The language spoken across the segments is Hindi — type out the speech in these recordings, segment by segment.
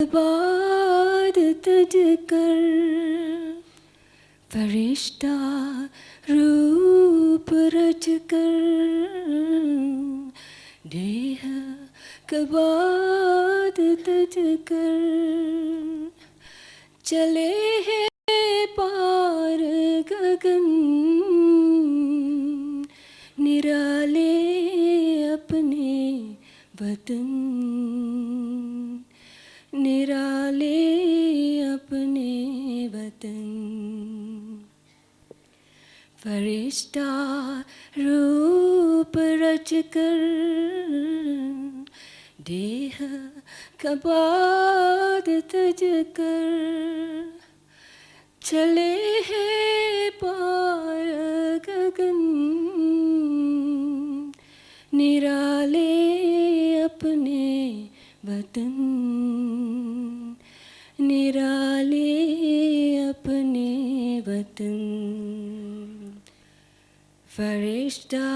बाद तज कर फरिश्ता रूप रच कर देह कबाद तज कर चले हैं पार गगन निराले अपने वतन निराले अपने वतन फरिश्ता रूप रच कर देह कबाद तज कर चले हैं पार गगन निराले अपने वतन निराले अपने वतन फरिश्ता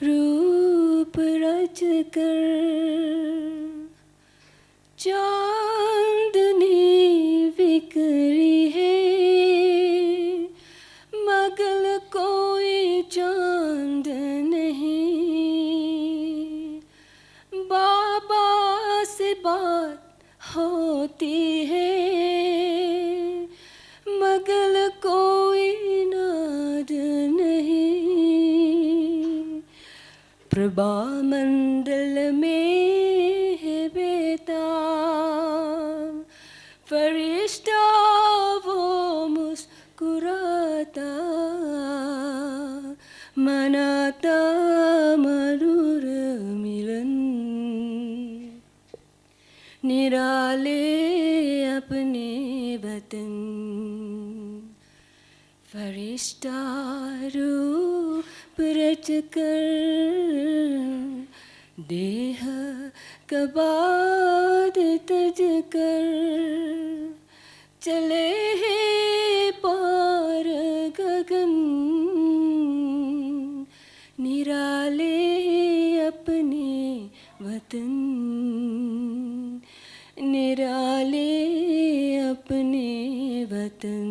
रूप रच कर चांदनी बिखरी है मगर कोई चांद नहीं बाबा से बात होती है मगर कोई नाद नहीं प्रभा मंडल में है बेताब फरिश्ता वो मुस्कुराता मनाता मधुर मिलन निराले अपने वतन फरिश्ता रूप रच कर देह कबाद तज कर चले हैं पार गगन निराले अपने वतन निराले अपने वतन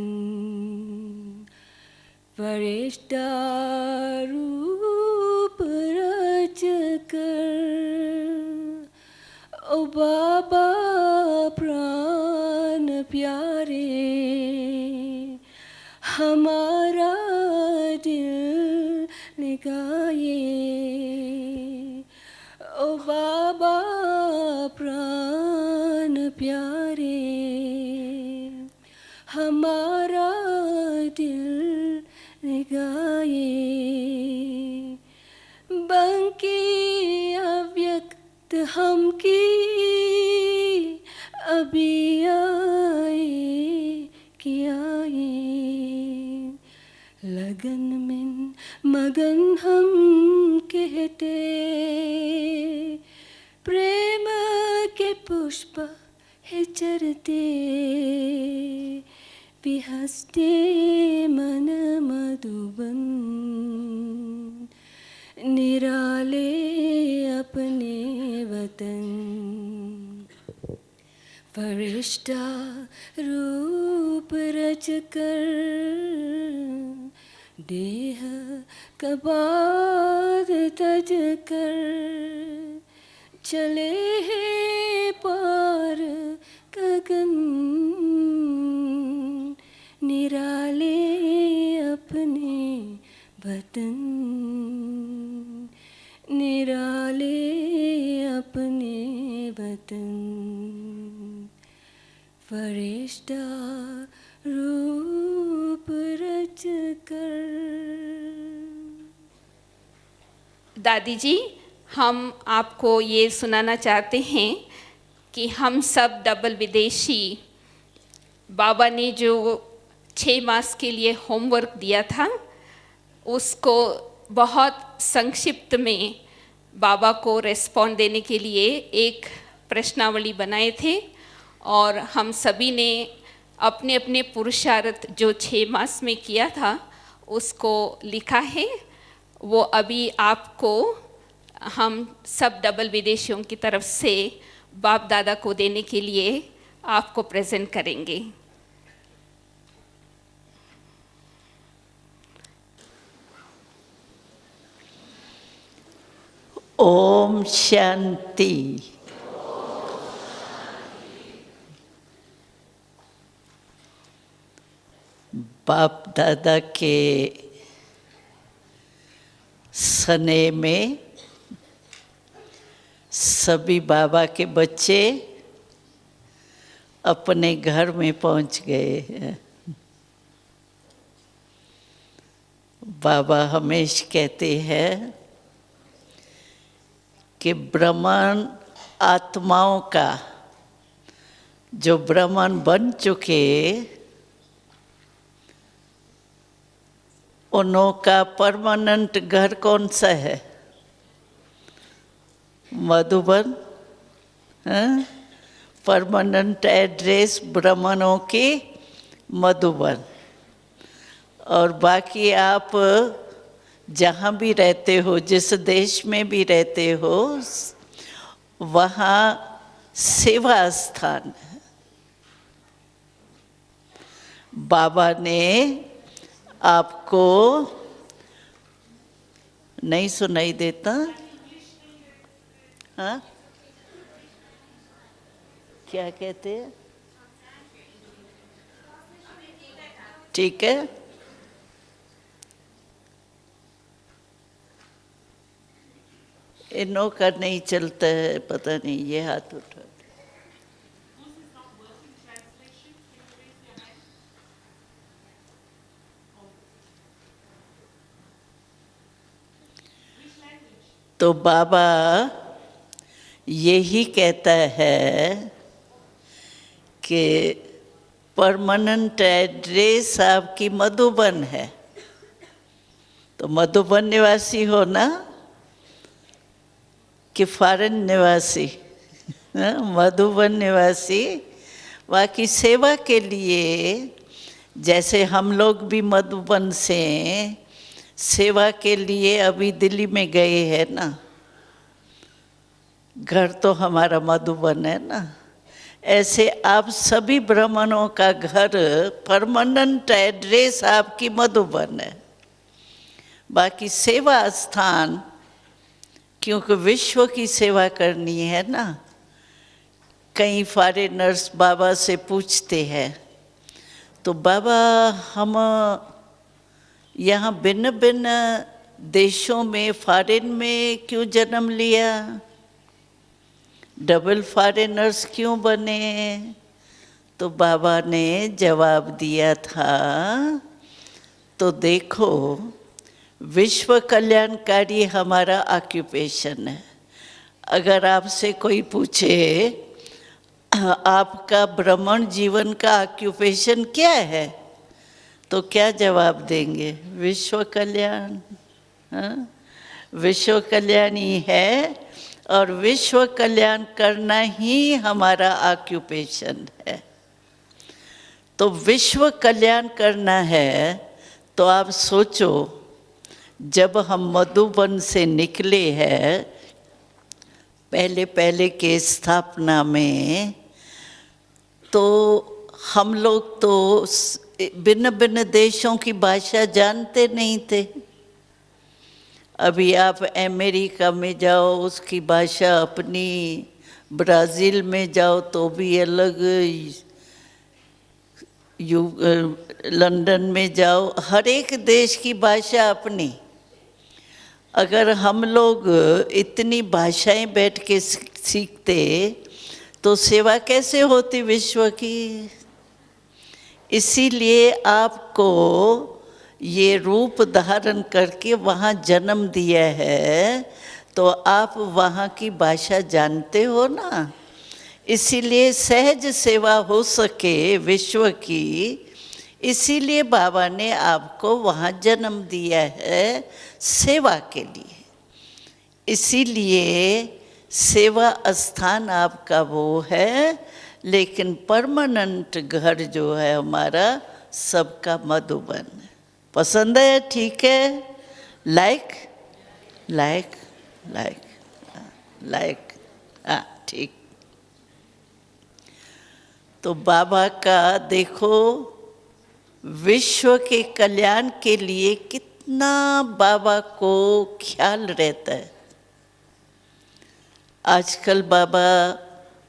फरिश्ता रूप रच कर ओ बाबा प्राण प्यारे हमारा दिल लगाए ओ बाबा प्राण प्यारे हमारा दिल लगाए बंकी अव्यक्त हम की अभी आए कि आए लगन में मगन हम कहते प्रेम के पुष्प है चरते भी हंसते मन मधुबन निराले अपने वतन फरिश्ता रूप रच कर देह कबाद तज कर चले हैं पार गगन निराले अपने वतन निराले अपने वतन फरिश्ता रूप रच कर। दादी जी, हम आपको ये सुनाना चाहते हैं कि हम सब डबल विदेशी बाबा ने जो 6 मास के लिए होमवर्क दिया था उसको बहुत संक्षिप्त में बाबा को रेस्पॉन्ड देने के लिए एक प्रश्नावली बनाए थे और हम सभी ने अपने अपने पुरुषार्थ जो 6 मास में किया था उसको लिखा है। वो अभी आपको हम सब डबल विदेशियों की तरफ से बाप दादा को देने के लिए आपको प्रेजेंट करेंगे। ओम शांति। बाप दादा के सने में सभी बाबा के बच्चे अपने घर में पहुंच गए हैं। बाबा हमेशा कहते हैं कि ब्राह्मण आत्माओं का जो ब्राह्मण बन चुके उन्हों का परमानेंट घर कौन सा है? मधुबन। परमानेंट एड्रेस ब्राह्मणों की मधुबन। और बाकी आप जहाँ भी रहते हो, जिस देश में भी रहते हो, वहाँ सेवा स्थान है। बाबा ने आपको नहीं सुनाई देता? हाँ, क्या कहते हैं? ठीक है, इनों का नहीं चलता है, पता नहीं, ये हाथ उठा। तो बाबा यही कहता है कि परमानेंट एड्रेस आपकी मधुबन है। तो मधुबन निवासी हो ना कि फॉरेन निवासी? मधुबन निवासी। बाकी सेवा के लिए, जैसे हम लोग भी मधुबन से सेवा के लिए अभी दिल्ली में गए हैं ना, घर तो हमारा मधुबन है ना, ऐसे आप सभी ब्राह्मणों का घर परमानेंट एड्रेस आपकी मधुबन है। बाकी सेवा स्थान, क्योंकि विश्व की सेवा करनी है ना। कई फॉरेनर्स बाबा से पूछते हैं, तो बाबा हम यहाँ भिन्न भिन्न देशों में, फॉरेन में क्यों जन्म लिया? डबल फॉरेनर्स क्यों बने? तो बाबा ने जवाब दिया था, तो देखो, विश्व कल्याणकारी हमारा ऑक्यूपेशन है। अगर आपसे कोई पूछे आपका ब्राह्मण जीवन का ऑक्यूपेशन क्या है, तो क्या जवाब देंगे? विश्व कल्याण। विश्व कल्याण ही है, और विश्व कल्याण करना ही हमारा ऑक्यूपेशन है। तो विश्व कल्याण करना है, तो आप सोचो, जब हम मधुबन से निकले हैं पहले पहले के स्थापना में, तो हम लोग तो भिन्न भिन्न देशों की भाषा जानते नहीं थे। अभी आप अमेरिका में जाओ, उसकी भाषा अपनी, ब्राज़ील में जाओ तो भी अलग, लंदन में जाओ, हर एक देश की भाषा अपनी। अगर हम लोग इतनी भाषाएं बैठ के सीखते तो सेवा कैसे होती विश्व की? इसीलिए आपको ये रूप धारण करके वहाँ जन्म दिया है, तो आप वहाँ की भाषा जानते हो ना। इसीलिए सहज सेवा हो सके विश्व की, इसीलिए बाबा ने आपको वहाँ जन्म दिया है सेवा के लिए। इसीलिए सेवा स्थान आपका वो है, लेकिन परमानेंट घर जो है हमारा सबका मधुबन है। पसंद है? ठीक है, लाइक लाइक लाइक लाइक, हाँ ठीक। तो बाबा का देखो विश्व के कल्याण के लिए कितना बाबा को ख्याल रहता है। आजकल बाबा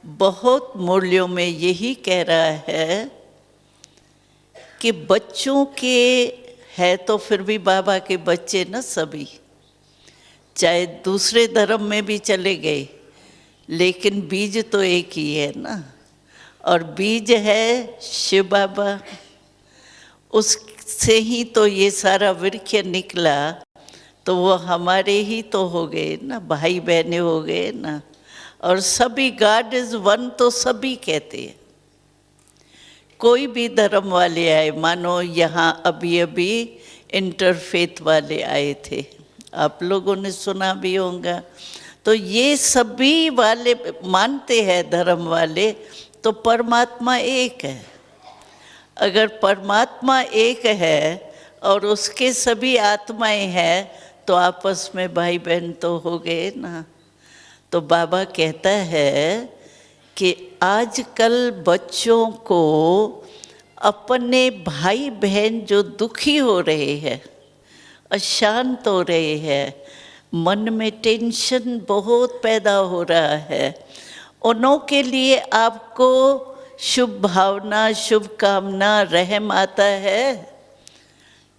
बहुत मूल्यों में यही कह रहा है कि बच्चों के है तो फिर भी बाबा के बच्चे न सभी, चाहे दूसरे धर्म में भी चले गए, लेकिन बीज तो एक ही है ना, और बीज है शिव बाबा। उससे ही तो ये सारा वृक्ष निकला, तो वो हमारे ही तो हो गए ना, भाई बहने हो गए ना। और सभी गॉड इज वन तो सभी कहते हैं। कोई भी धर्म वाले आए, मानो यहाँ अभी अभी इंटरफेथ वाले आए थे, आप लोगों ने सुना भी होगा। तो ये सभी वाले मानते हैं धर्म वाले, तो परमात्मा एक है। अगर परमात्मा एक है और उसके सभी आत्माएं हैं, तो आपस में भाई बहन तो हो गए ना। तो बाबा कहता है कि आजकल बच्चों को अपने भाई बहन जो दुखी हो रहे हैं, अशांत हो रहे हैं, मन में टेंशन बहुत पैदा हो रहा है, उन्हों के लिए आपको शुभ भावना, शुभकामना, रहम आता है।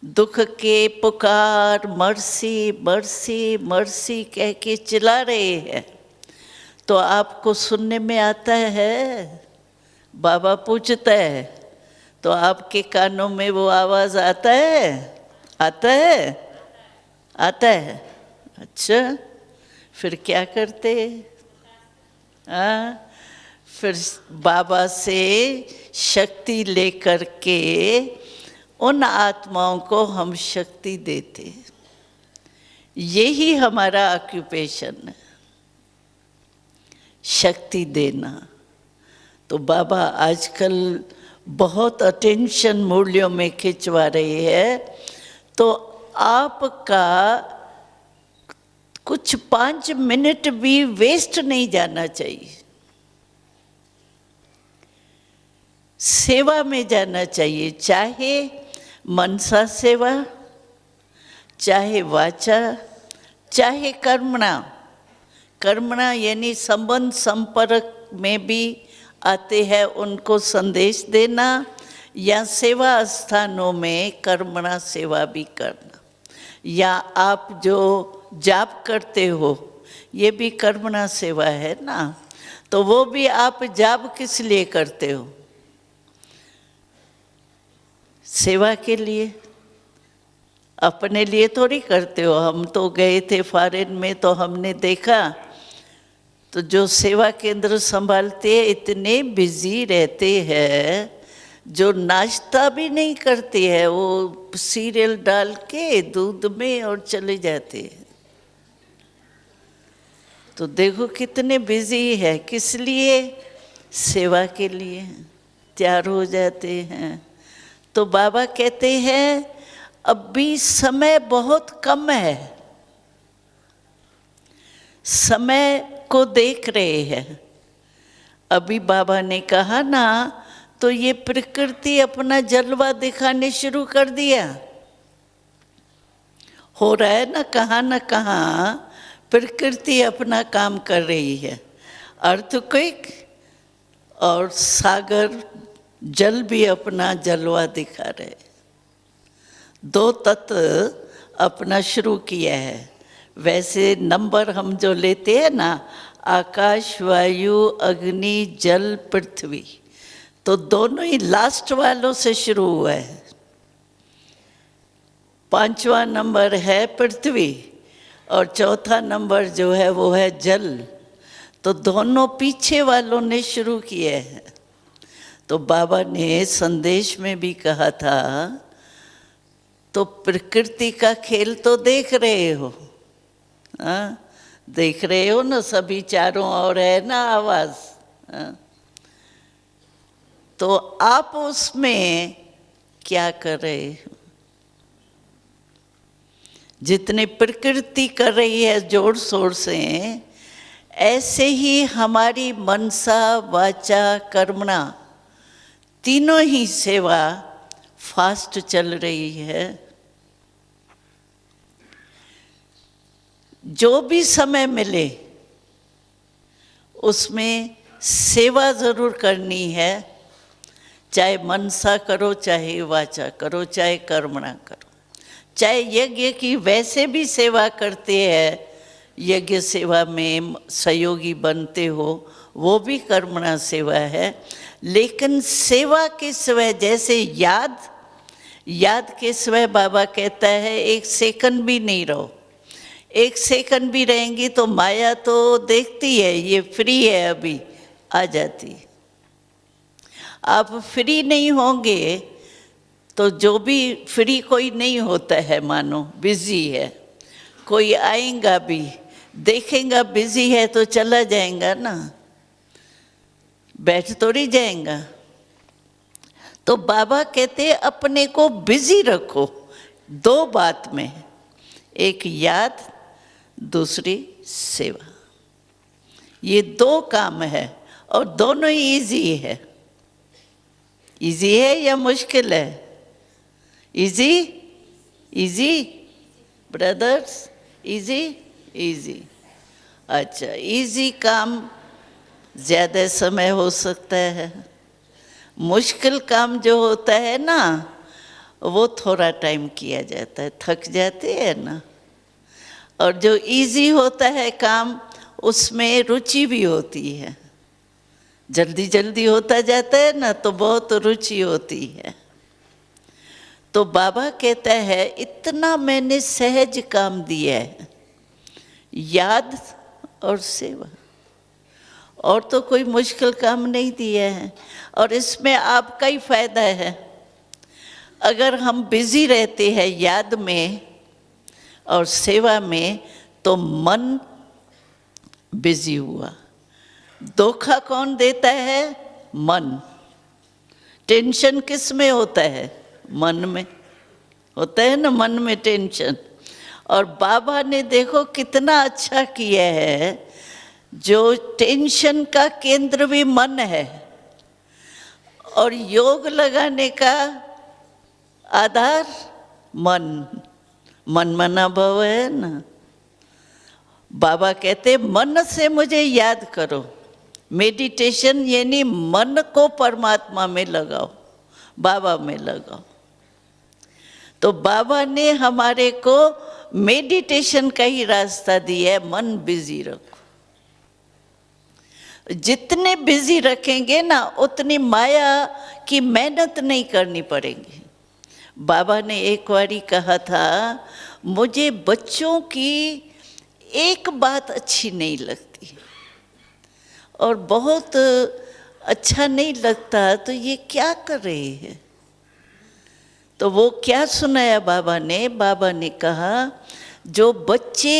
दुख के पुकार मर्सी मर्सी मर्सी कह के चिल्ला रहे हैं, तो आपको सुनने में आता है? बाबा पूछता है, तो आपके कानों में वो आवाज़ आता है? आता है? आता है। अच्छा, फिर क्या करते? हाँ, फिर बाबा से शक्ति लेकर के उन आत्माओं को हम शक्ति देते। यही हमारा ऑक्यूपेशन है, शक्ति देना। तो बाबा आजकल बहुत अटेंशन मूल्यों में खिंचवा रही है, तो आपका कुछ 5 मिनट भी वेस्ट नहीं जाना चाहिए। सेवा में जाना चाहिए, चाहे मनसा सेवा, चाहे वाचा, चाहे कर्मणा। कर्मणा यानी संबंध संपर्क में भी आते हैं, उनको संदेश देना, या सेवा स्थानों में कर्मणा सेवा भी करना। या आप जो जाप करते हो, ये भी कर्मणा सेवा है ना। तो वो भी आप जाप किस लिए करते हो? सेवा के लिए, अपने लिए थोड़ी करते हो। हम तो गए थे फॉरेन में, तो हमने देखा तो जो सेवा केंद्र संभालते हैं इतने बिजी रहते हैं, जो नाश्ता भी नहीं करते हैं, वो सीरियल डाल के दूध में और चले जाते हैं। तो देखो कितने बिजी है, किस लिए? सेवा के लिए तैयार हो जाते हैं। तो बाबा कहते हैं अभी समय बहुत कम है, समय को देख रहे हैं। अभी बाबा ने कहा ना, तो ये प्रकृति अपना जलवा दिखाने शुरू कर दिया। हो रहा है ना कहाँ प्रकृति अपना काम कर रही है। अर्थक्वेक और सागर जल भी अपना जलवा दिखा रहे। 2 तत्व अपना शुरू किया है। वैसे नंबर हम जो लेते हैं ना, आकाश, वायु, अग्नि, जल, पृथ्वी, तो दोनों ही लास्ट वालों से शुरू हुआ है। 5वां नंबर है पृथ्वी और 4था नंबर जो है वो है जल। तो दोनों पीछे वालों ने शुरू किए हैं। तो बाबा ने संदेश में भी कहा था, तो प्रकृति का खेल तो देख रहे हो, हाँ? देख रहे हो ना, सभी चारों ओर है ना आवाज, हाँ? तो आप उसमें क्या कर रहे हो? जितने प्रकृति कर रही है जोर शोर से, ऐसे ही हमारी मनसा वाचा कर्मणा तीनों ही सेवा फास्ट चल रही है। जो भी समय मिले उसमें सेवा ज़रूर करनी है, चाहे मनसा करो, चाहे वाचा करो, चाहे कर्मणा करो। चाहे यज्ञ की वैसे भी सेवा करते हैं, यज्ञ सेवा में सहयोगी बनते हो, वो भी कर्मणा सेवा है। लेकिन सेवा के सिवाय, जैसे याद के सिवाय बाबा कहता है 1 सेकंड भी नहीं रहो। 1 सेकंड भी रहेंगी तो माया तो देखती है ये फ्री है, अभी आ जाती। आप फ्री नहीं होंगे तो जो भी फ्री कोई नहीं होता है, मानो बिजी है, कोई आएगा भी देखेगा बिजी है तो चला जाएगा ना, बैठ थोड़ी जाएगा। तो बाबा कहते अपने को बिजी रखो 2 बात में, एक याद, दूसरी सेवा। ये 2 काम है और दोनों ही इजी है। इजी है या मुश्किल है? Easy brothers, easy. अच्छा, इजी काम ज़्यादा समय हो सकता है, मुश्किल काम जो होता है ना वो थोड़ा टाइम किया जाता है, थक जाते हैं ना। और जो इजी होता है काम उसमें रुचि भी होती है, जल्दी जल्दी होता जाता है ना तो बहुत रुचि होती है। तो बाबा कहता है इतना मैंने सहज काम दिया है, याद और सेवा, और तो कोई मुश्किल काम नहीं दिया है। और इसमें आपका ही फायदा है। अगर हम बिजी रहते हैं याद में और सेवा में तो मन बिजी हुआ। धोखा कौन देता है? मन। टेंशन किस में होता है? मन में होता है ना, मन में टेंशन। और बाबा ने देखो कितना अच्छा किया है, जो टेंशन का केंद्र भी मन है और योग लगाने का आधार मन मना भव है ना। बाबा कहते मन से मुझे याद करो। मेडिटेशन यानी मन को परमात्मा में लगाओ, बाबा में लगाओ। तो बाबा ने हमारे को मेडिटेशन का ही रास्ता दिया है, मन बिजी रखो। जितने बिजी रखेंगे ना उतनी माया की मेहनत नहीं करनी पड़ेगी। बाबा ने एक बारी कहा था, मुझे बच्चों की एक बात अच्छी नहीं लगती और बहुत अच्छा नहीं लगता, तो ये क्या कर रहे हैं? तो वो क्या सुनाया बाबा ने? बाबा ने कहा जो बच्चे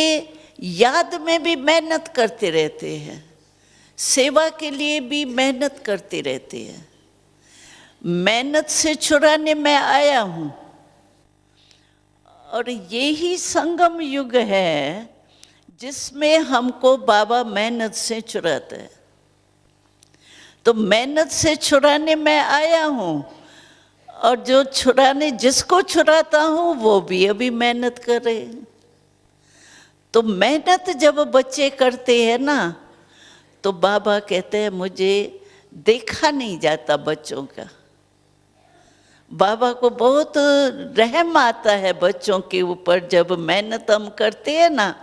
याद में भी मेहनत करते रहते हैं, सेवा के लिए भी मेहनत करते रहते हैं, मेहनत से छुड़ाने मैं आया हूँ। और यही संगम युग है जिसमें हमको बाबा मेहनत से छुड़ाता है। तो मेहनत से छुड़ाने मैं आया हूँ, और जो छुड़ाने जिसको छुड़ाता हूँ वो भी अभी मेहनत कर रहे हैं। तो मेहनत जब बच्चे करते हैं ना तो बाबा कहते हैं मुझे देखा नहीं जाता बच्चों का। बाबा को बहुत रहम आता है बच्चों के ऊपर जब मेहनत हम करते हैं ना।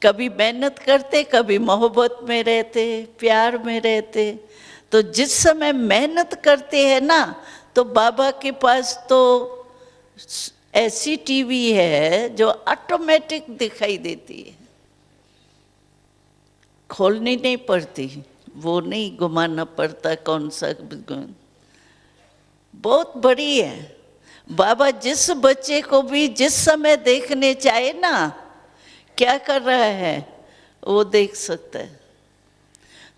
कभी मेहनत करते, कभी मोहब्बत में रहते, प्यार में रहते। तो जिस समय मेहनत करते हैं ना तो बाबा के पास तो ऐसी टीवी है जो ऑटोमेटिक दिखाई देती है, खोलनी नहीं पड़ती, वो नहीं घुमाना पड़ता कौन सा। बहुत बड़ी है। बाबा जिस बच्चे को भी जिस समय देखने चाहे ना क्या कर रहा है वो देख सकता है।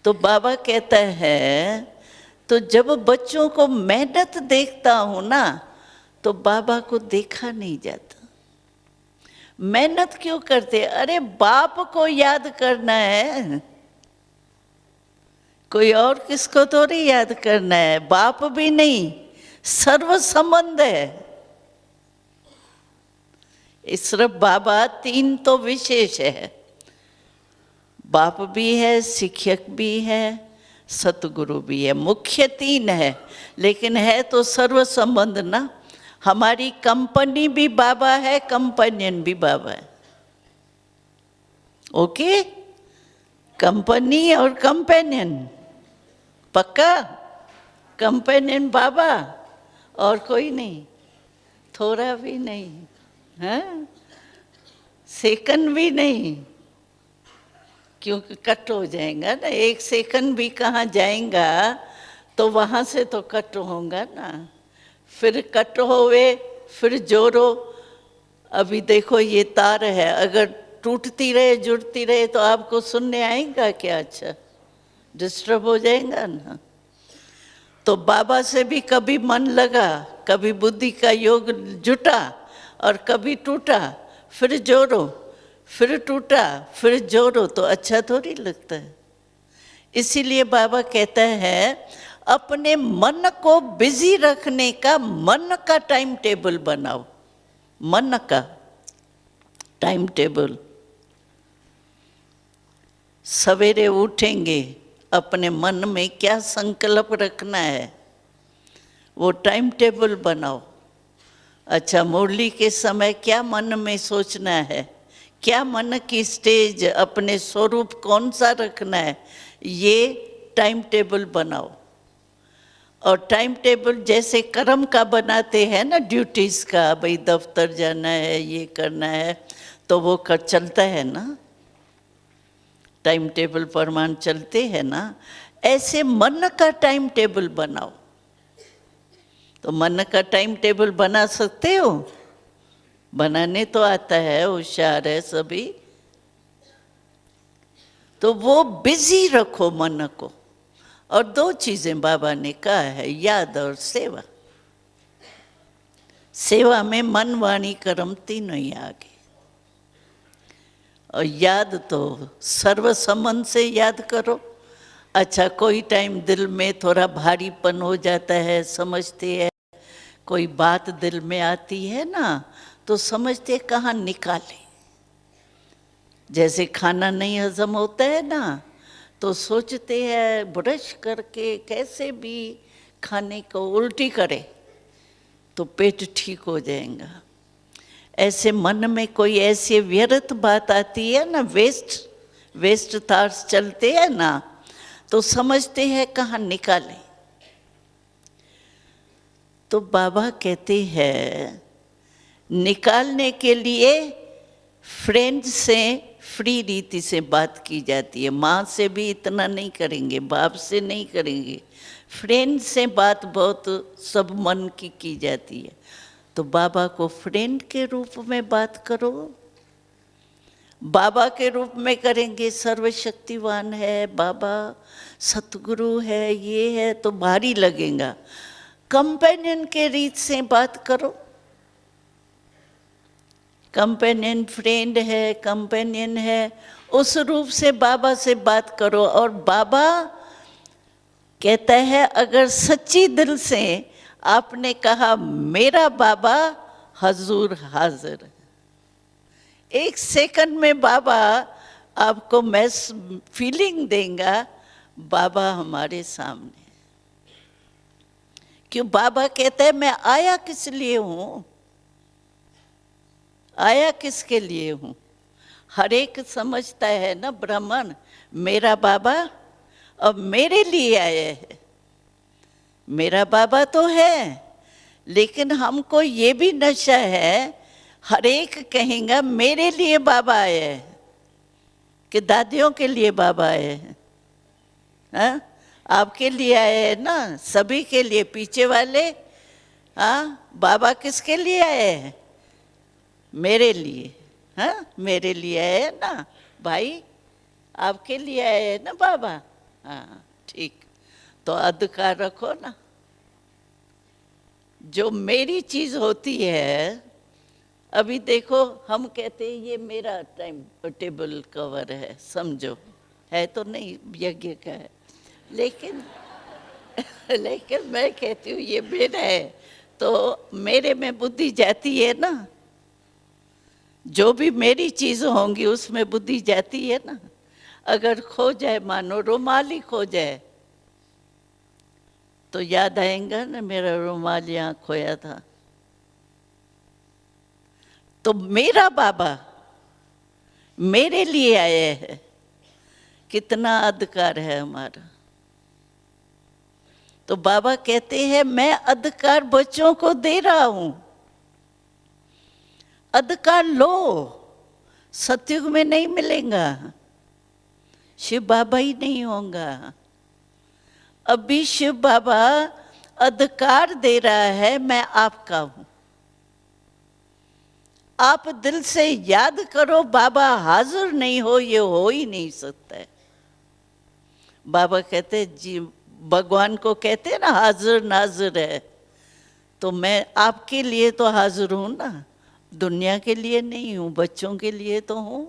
तो बाबा कहता है तो जब बच्चों को मेहनत देखता हूँ ना तो बाबा को देखा नहीं जाता। मेहनत क्यों करते? अरे बाप को याद करना है, कोई और किसको थोड़ी याद करना है, बाप भी नहीं, सर्व संबंध है। इस सिर्फ बाबा तीन तो विशेष है, बाप भी है, शिक्षक भी है, सतगुरु भी है, मुख्य तीन है, लेकिन है तो सर्व संबंध ना। हमारी कंपनी भी बाबा है, कंपेनियन भी बाबा है। ओके, कंपनी और कंपेनियन पक्का, कंपेनियन बाबा और कोई नहीं, थोड़ा भी नहीं, हाँ, सेकंड भी नहीं, क्योंकि कट हो जाएगा ना, एक सेकंड भी कहाँ जाएगा तो वहाँ से तो कट होगा ना, फिर कट होवे फिर जोड़ो। अभी देखो ये तार है, अगर टूटती रहे जुड़ती रहे तो आपको सुनने आएगा क्या? अच्छा, डिस्टर्ब हो जाएगा ना। तो बाबा से भी कभी मन लगा, कभी बुद्धि का योग जुटा और कभी टूटा, फिर जोड़ो, फिर टूटा, फिर जोड़ो, तो अच्छा थोड़ी लगता है। इसीलिए बाबा कहता है अपने मन को बिजी रखने का मन का टाइम टेबल बनाओ, मन का टाइम टेबल। सवेरे उठेंगे, अपने मन में क्या संकल्प रखना है वो टाइम टेबल बनाओ। अच्छा, मुरली के समय क्या मन में सोचना है, क्या मन की स्टेज, अपने स्वरूप कौन सा रखना है, ये टाइम टेबल बनाओ। और टाइम टेबल जैसे कर्म का बनाते हैं ना, ड्यूटीज़ का, भाई दफ्तर जाना है, ये करना है, तो वो कर चलता है ना, टाइम टेबल प्रमाण चलते हैं ना। ऐसे मन का टाइम टेबल बनाओ। तो मन का टाइम टेबल बना सकते हो? बनाने तो आता है, होशियार है सभी। तो वो बिजी रखो मन को। और दो चीजें बाबा ने कहा है, याद और सेवा। सेवा में मन वाणी कर्म तीनों ही आ गए। और याद तो सर्व संबंध से याद करो। अच्छा, कोई टाइम दिल में थोड़ा भारीपन हो जाता है, समझते हैं, कोई बात दिल में आती है ना, तो समझते कहाँ निकाले। जैसे खाना नहीं हजम होता है ना, तो सोचते हैं ब्रश करके कैसे भी खाने को उल्टी करे तो पेट ठीक हो जाएगा। ऐसे मन में कोई ऐसी व्यर्थ बात आती है ना, वेस्ट थॉट्स चलते हैं ना, तो समझते हैं कहाँ निकालें। तो बाबा कहते हैं निकालने के लिए फ्रेंड से फ्री रीति से बात की जाती है। माँ से भी इतना नहीं करेंगे, बाप से नहीं करेंगे, फ्रेंड से बात बहुत सब मन की जाती है। तो बाबा को फ्रेंड के रूप में बात करो। बाबा के रूप में करेंगे, सर्वशक्तिवान है बाबा, सतगुरु है, ये है, तो भारी लगेगा। कंपेनियन के रीत से बात करो। कंपेनियन फ्रेंड है, कंपेनियन है, उस रूप से बाबा से बात करो। और बाबा कहता है अगर सच्ची दिल से आपने कहा मेरा बाबा हजूर हाजिर है, एक सेकंड में बाबा आपको मैं फीलिंग देगा बाबा हमारे सामने। क्यों? बाबा कहता है मैं आया किस लिए हूँ, आया किसके लिए हूँ। हर एक समझता है ना ब्राह्मण, मेरा बाबा अब मेरे लिए आया है। मेरा बाबा तो है, लेकिन हमको ये भी नशा है, हर एक कहेगा मेरे लिए बाबा आया है, कि दादियों के लिए बाबा आया है। हाँ, आपके लिए आए हैं ना, सभी के लिए, पीछे वाले। हाँ, बाबा किसके लिए आए हैं? मेरे लिए। हाँ, मेरे लिए आए हैं ना भाई, आपके लिए आए हैं ना बाबा। हाँ ठीक, तो अधिकार रखो ना। जो मेरी चीज होती है, अभी देखो हम कहते हैं ये मेरा टाइम टेबल कवर है, समझो है तो नहीं, यज्ञ का है, लेकिन लेकिन मैं कहती हूँ ये मेरा है, तो मेरे में बुद्धि जाती है ना, जो भी मेरी चीज होंगी उसमें बुद्धि जाती है ना। अगर खो जाए, मानो रुमाल ही खो जाए, तो याद आएगा ना मेरा रुमाल यहाँ खोया था। तो मेरा बाबा मेरे लिए आया है, कितना अधिकार है हमारा। तो बाबा कहते हैं मैं अधिकार बच्चों को दे रहा हूं, अधिकार लो, सतयुग में नहीं मिलेगा, शिव बाबा ही नहीं होगा। अभी शिव बाबा अधिकार दे रहा है, मैं आपका हूं। आप दिल से याद करो, बाबा हाजिर नहीं हो, ये हो ही नहीं सकता है। बाबा कहते जी, भगवान को कहते हैं ना हाजिर नाजिर है, तो मैं आपके लिए तो हाजिर हूं ना, दुनिया के लिए नहीं हूं, बच्चों के लिए तो हूं।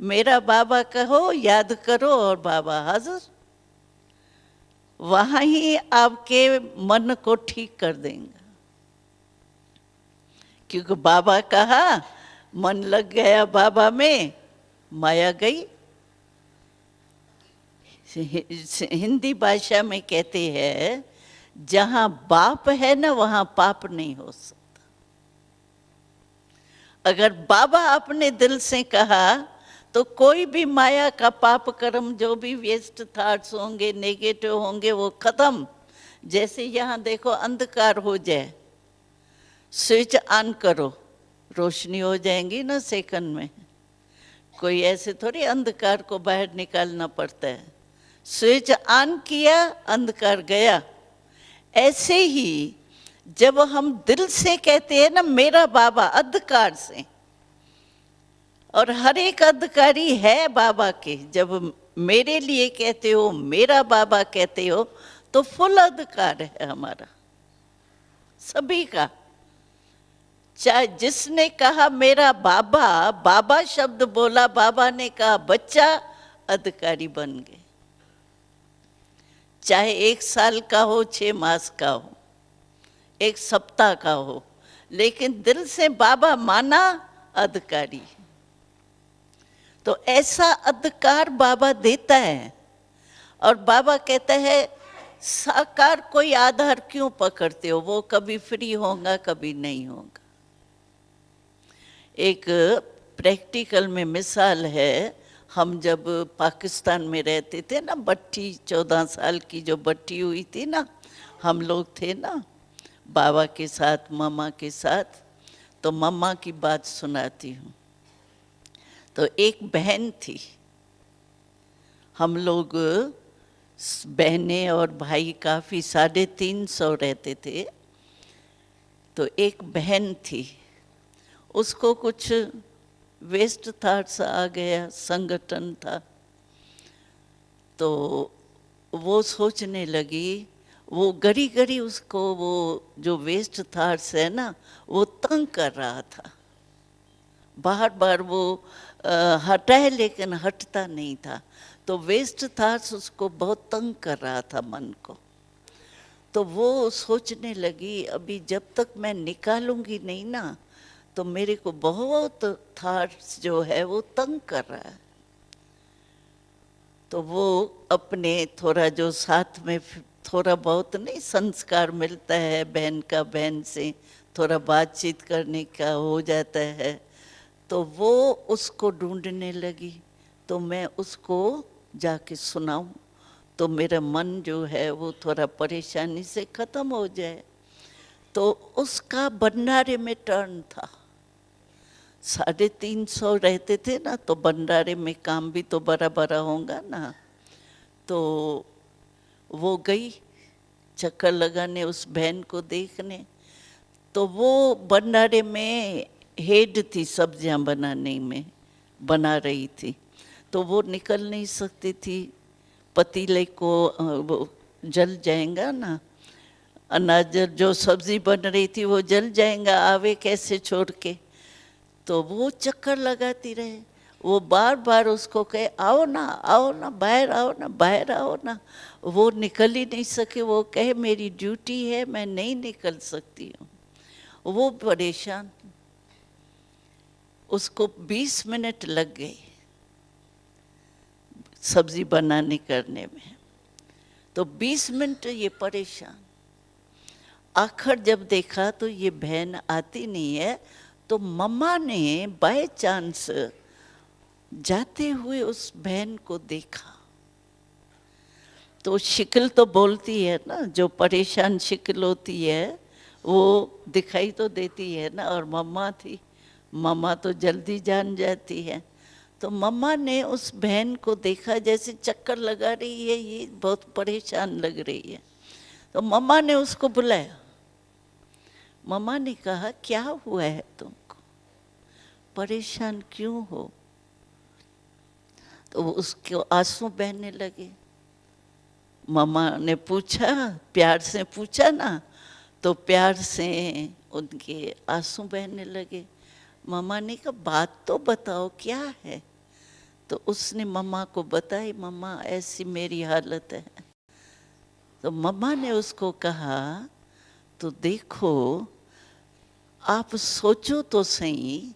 मेरा बाबा कहो, याद करो, और बाबा हाजिर। वहां ही आपके मन को ठीक कर देंगे, क्योंकि बाबा कहा मन लग गया बाबा में, माया गई। हिंदी भाषा में कहते हैं जहां बाप है ना वहां पाप नहीं हो सकता। अगर बाबा अपने दिल से कहा तो कोई भी माया का पाप कर्म, जो भी वेस्ट थॉट्स होंगे, नेगेटिव होंगे, वो खत्म। जैसे यहाँ देखो अंधकार हो जाए, स्विच ऑन करो, रोशनी हो जाएंगी ना सेकंड में। कोई ऐसे थोड़ी अंधकार को बाहर निकालना पड़ता है, स्विच ऑन किया, अंधकार गया। ऐसे ही जब हम दिल से कहते हैं ना मेरा बाबा, अधिकार से, और हर एक अधिकारी है बाबा के, जब मेरे लिए कहते हो, मेरा बाबा कहते हो, तो फुल अधिकार है हमारा सभी का। चाहे जिसने कहा मेरा बाबा, बाबा शब्द बोला, बाबा ने कहा बच्चा, अधिकारी बन गए। चाहे 1 साल का हो, 6 मास का हो, 1 सप्ताह का हो, लेकिन दिल से बाबा माना, अधिकारी। तो ऐसा अधिकार बाबा देता है। और बाबा कहता है साकार कोई आधार क्यों पकड़ते हो, वो कभी फ्री होगा कभी नहीं होगा। एक प्रैक्टिकल में मिसाल है, हम जब पाकिस्तान में रहते थे ना, भट्टी 14 साल की जो भट्टी हुई थी ना, हम लोग थे ना बाबा के साथ, मम्मा के साथ। तो मम्मा की बात सुनाती हूँ। तो एक बहन थी, हम लोग बहनें और भाई काफ़ी 350 रहते थे। तो एक बहन थी, उसको कुछ वेस्ट थॉट्स आ गया, संगठन था, तो वो सोचने लगी, वो गरी गरी उसको वो जो वेस्ट थॉट्स है ना, वो तंग कर रहा था। बार बार वो हटाए लेकिन हटता नहीं था। तो वेस्ट थॉट्स उसको बहुत तंग कर रहा था मन को। तो वो सोचने लगी अभी जब तक मैं निकालूंगी नहीं ना, तो मेरे को बहुत थॉट्स जो है वो तंग कर रहा है। तो वो अपने थोड़ा जो साथ में थोड़ा बहुत नहीं संस्कार मिलता है बहन का, बहन से थोड़ा बातचीत करने का हो जाता है, तो वो उसको ढूंढने लगी। तो मैं उसको जाके सुनाऊं तो मेरा मन जो है वो थोड़ा परेशानी से ख़त्म हो जाए। तो उसका भंडारे में टर्न था। 350 रहते थे ना, तो भंडारे में काम भी तो बड़ा बड़ा होगा ना। तो वो गई चक्कर लगाने, उस बहन को देखने। तो वो भंडारे में हेड थी, सब्जियां बनाने में बना रही थी। तो वो निकल नहीं सकती थी, पतीले को वो जल जाएगा ना, अनाज जो सब्जी बन रही थी वो जल जाएगा, आवे कैसे छोड़ के। तो वो चक्कर लगाती रहे, वो बार बार उसको कहे आओ ना, आओ ना, बाहर आओ ना, बाहर आओ ना। वो निकल ही नहीं सके, वो कहे मेरी ड्यूटी है, मैं नहीं निकल सकती हूँ। वो परेशान, उसको 20 मिनट लग गए सब्जी बनाने करने में, तो 20 मिनट ये परेशान। आखिर जब देखा तो ये बहन आती नहीं है, तो मम्मा ने बाय चांस जाते हुए उस बहन को देखा। तो शिकल तो बोलती है ना, जो परेशान शिकल होती है वो दिखाई तो देती है ना, और मम्मा थी, मम्मा तो जल्दी जान जाती है। तो मम्मा ने उस बहन को देखा जैसे चक्कर लगा रही है, ये बहुत परेशान लग रही है। तो मम्मा ने उसको बुलाया। मम्मा ने कहा क्या हुआ है तुमको, परेशान क्यों हो? तो उसके आंसू बहने लगे। मम्मा ने पूछा, प्यार से पूछा ना, तो प्यार से उनके आंसू बहने लगे। मम्मा ने कहा बात तो बताओ क्या है? तो उसने मम्मा को बताई, मम्मा ऐसी मेरी हालत है। तो मम्मा ने उसको कहा तो देखो, आप सोचो तो सही,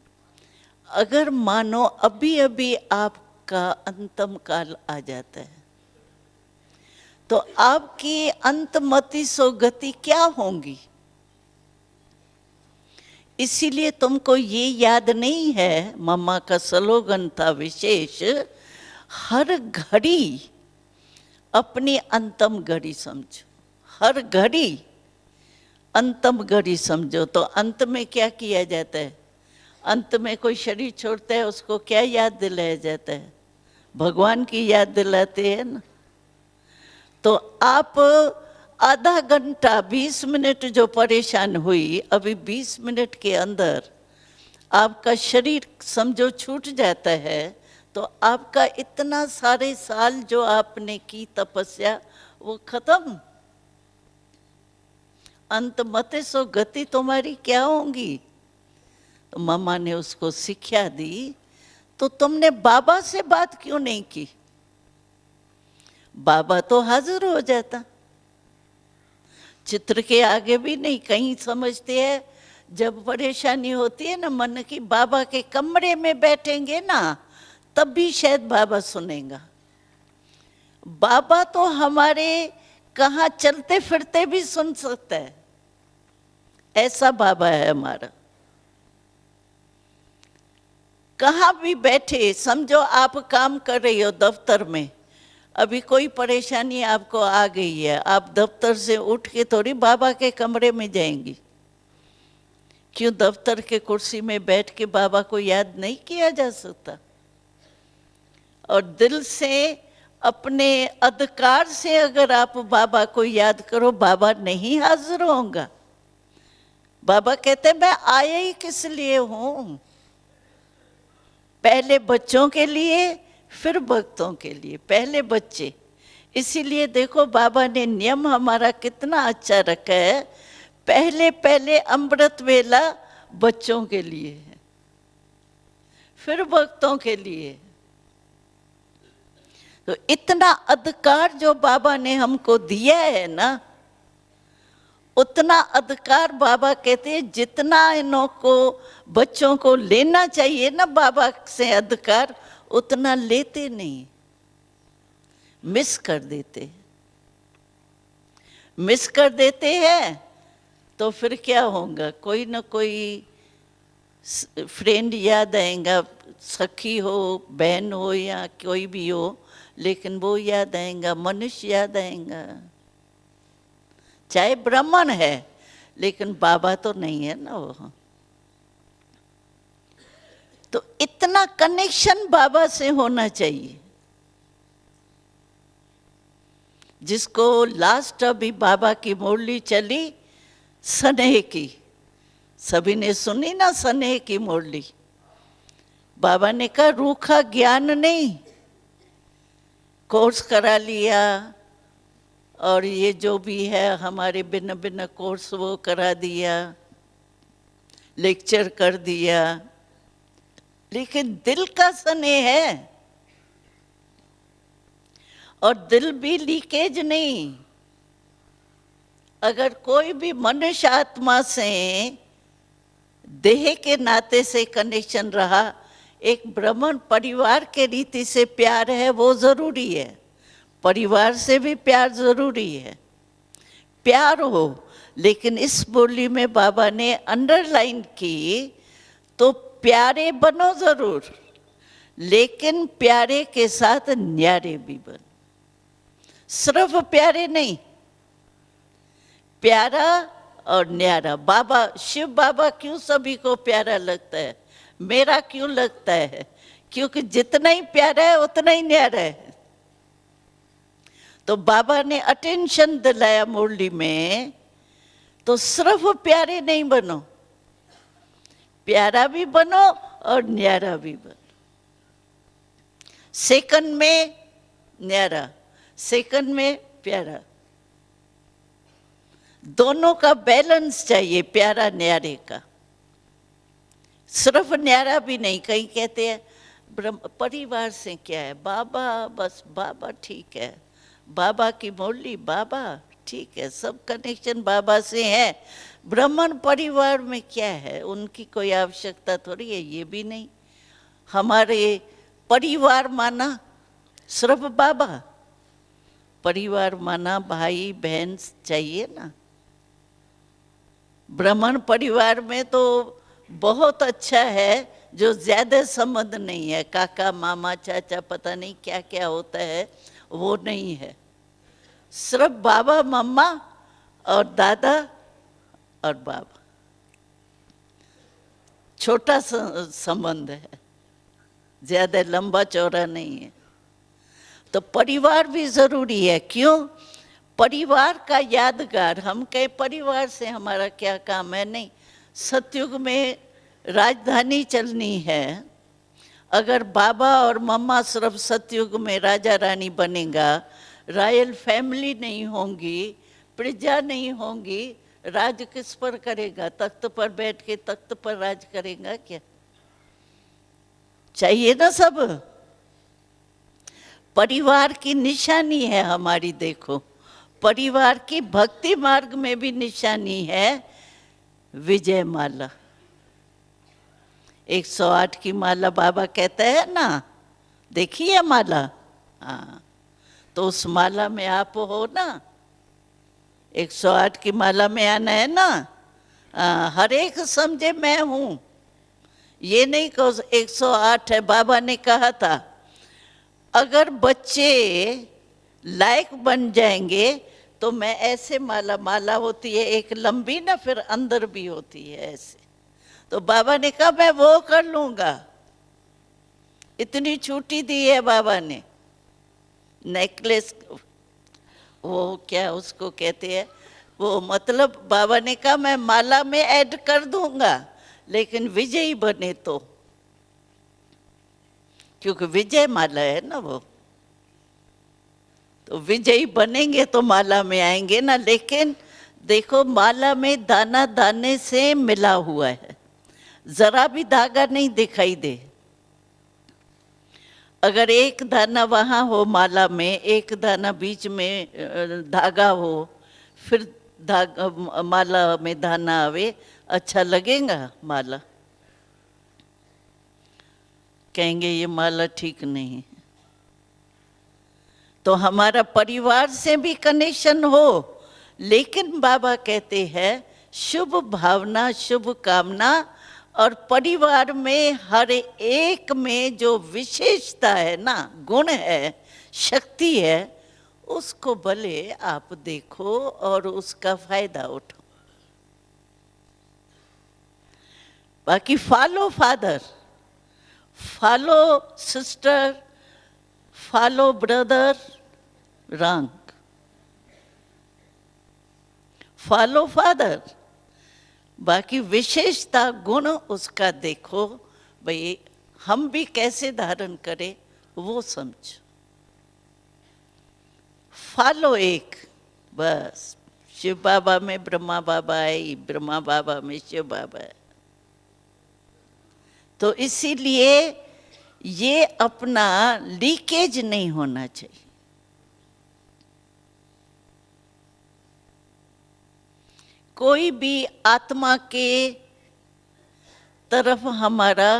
अगर मानो अभी अभी आपका अंतम काल आ जाता है तो आपकी अंतमति सो गति क्या होंगी? इसीलिए तुमको ये याद नहीं है, मम्मा का स्लोगन था विशेष, हर घड़ी अपनी अंतम घड़ी समझो, हर घड़ी अंतम घड़ी समझो। तो अंत में क्या किया जाता है? अंत में कोई शरीर छोड़ता है, उसको क्या याद दिलाया जाता है? भगवान की याद दिलाते हैं ना। तो आप आधा घंटा 20 मिनट जो परेशान हुई, अभी 20 मिनट के अंदर आपका शरीर समझो छूट जाता है, तो आपका इतना सारे साल जो आपने की तपस्या वो खत्म। अंत मते सो गति तुम्हारी क्या होंगी? तो मम्मा ने उसको शिक्षा दी, तो तुमने बाबा से बात क्यों नहीं की? बाबा तो हाजिर हो जाता। चित्र के आगे भी नहीं, कहीं समझते हैं जब परेशानी होती है ना मन की, बाबा के कमरे में बैठेंगे ना तब भी शायद बाबा सुनेगा। बाबा तो हमारे कहाँ चलते फिरते भी सुन सकता है, ऐसा बाबा है हमारा। कहाँ भी बैठे, समझो आप काम कर रही हो दफ्तर में, अभी कोई परेशानी आपको आ गई है, आप दफ्तर से उठ के थोड़ी बाबा के कमरे में जाएंगी। क्यों दफ्तर के कुर्सी में बैठ के बाबा को याद नहीं किया जा सकता? और दिल से अपने अधिकार से अगर आप बाबा को याद करो, बाबा नहीं हाजिर होगा। बाबा कहते मैं आया ही किस लिए हूं? पहले बच्चों के लिए, फिर भक्तों के लिए। पहले बच्चे, इसीलिए देखो बाबा ने नियम हमारा कितना अच्छा रखा है, पहले पहले अमृत वेला बच्चों के लिए है, फिर भक्तों के लिए। तो इतना अधिकार जो बाबा ने हमको दिया है ना, उतना अधिकार बाबा कहते हैं जितना इन्हों को बच्चों को लेना चाहिए ना बाबा से अधिकार, उतना लेते नहीं, मिस कर देते। मिस कर देते हैं तो फिर क्या होगा? कोई ना कोई फ्रेंड याद आएगा, सखी हो, बहन हो या कोई भी हो, लेकिन वो याद आएगा, मनुष्य याद आएगा। चाहे ब्राह्मण है लेकिन बाबा तो नहीं है ना वो। तो इतना कनेक्शन बाबा से होना चाहिए। जिसको लास्ट अभी बाबा की मुरली चली स्नेह की, सभी ने सुनी ना स्नेह की मुरली। बाबा ने कहा रूखा ज्ञान नहीं, कोर्स करा लिया और ये जो भी है हमारे भिन्न भिन्न कोर्स वो करा दिया, लेक्चर कर दिया, लेकिन दिल का स्नेह है। और दिल भी लीकेज नहीं। अगर कोई भी मनुष्य आत्मा से देह के नाते से कनेक्शन रहा, एक ब्राह्मण परिवार के रीति से प्यार है, वो जरूरी है। परिवार से भी प्यार जरूरी है, प्यार हो। लेकिन इस बोली में बाबा ने अंडरलाइन की, तो प्यारे बनो जरूर, लेकिन प्यारे के साथ न्यारे भी बनो। सिर्फ प्यारे नहीं, प्यारा और न्यारा। बाबा, शिव बाबा क्यों सभी को प्यारा लगता है? मेरा क्यों लगता है? क्योंकि जितना ही प्यारा है उतना ही न्यारा है। तो बाबा ने अटेंशन दिलाया मुरली में, तो सिर्फ प्यारे नहीं बनो, प्यारा भी बनो और न्यारा भी बनो। सेकंड में न्यारा, सेकंड में प्यारा, दोनों का बैलेंस चाहिए प्यारा न्यारे का। सिर्फ न्यारा भी नहीं। कहीं कहते हैं परिवार से क्या है, बाबा बस, बाबा ठीक है, बाबा की मुरली, बाबा ठीक है, सब कनेक्शन बाबा से है। ब्राह्मण परिवार में क्या है, उनकी कोई आवश्यकता थोड़ी है, ये भी नहीं। हमारे परिवार माना सिर्फ बाबा, परिवार माना भाई बहन चाहिए ना। ब्राह्मण परिवार में तो बहुत अच्छा है, जो ज्यादा संबंध नहीं है, काका मामा चाचा पता नहीं क्या क्या होता है, वो नहीं है। सिर्फ बाबा मम्मा और दादा और बाबा, छोटा संबंध है, ज्यादा लंबा चौड़ा नहीं है। तो परिवार भी जरूरी है। क्यों? परिवार का यादगार। हम कहे परिवार से हमारा क्या काम है, नहीं। सतयुग में राजधानी चलनी है। अगर बाबा और मम्मा सिर्फ सतयुग में राजा रानी बनेगा, रॉयल फैमिली नहीं होंगी, प्रजा नहीं होंगी, राज किस पर करेगा? तख्त पर बैठ के तख्त पर राज करेगा क्या? चाहिए ना सब। परिवार की निशानी है हमारी। देखो, परिवार की भक्ति मार्ग में भी निशानी है विजय माला। 108 की माला बाबा कहता है ना, देखिए माला। हाँ, तो उस माला में आप हो ना, 108 की माला में आना है ना। हर एक समझे मैं हूं, ये नहीं कहो 108 है। बाबा ने कहा था अगर बच्चे लायक बन जाएंगे तो मैं ऐसे माला होती है एक लंबी ना, फिर अंदर भी होती है ऐसे। तो बाबा ने कहा मैं वो कर लूंगा, इतनी छुट्टी दी है बाबा ने। नेकलेस, वो क्या उसको कहते हैं, वो मतलब बाबा ने कहा मैं माला में ऐड कर दूंगा, लेकिन विजयी बने तो, क्योंकि विजय माला है ना वो, तो विजयी बनेंगे तो माला में आएंगे ना। लेकिन देखो, माला में दाना दाने से मिला हुआ है, जरा भी धागा नहीं दिखाई दे। अगर एक दाना वहां हो माला में, एक दाना बीच में धागा हो, फिर धागा माला में दाना आवे, अच्छा लगेगा माला? कहेंगे ये माला ठीक नहीं। तो हमारा परिवार से भी कनेक्शन हो, लेकिन बाबा कहते हैं शुभ भावना, शुभ कामना, और परिवार में हर एक में जो विशेषता है ना, गुण है, शक्ति है, उसको भले आप देखो और उसका फायदा उठाओ। बाकी follow father, follow sister, follow brother, रंग, फॉलो फादर। बाकी विशेषता गुण उसका देखो, भाई हम भी कैसे धारण करें वो समझो। फॉलो एक, बस शिव बाबा में ब्रह्मा बाबा है, ब्रह्मा बाबा में शिव बाबा है। तो इसीलिए ये अपना लीकेज नहीं होना चाहिए। कोई भी आत्मा के तरफ हमारा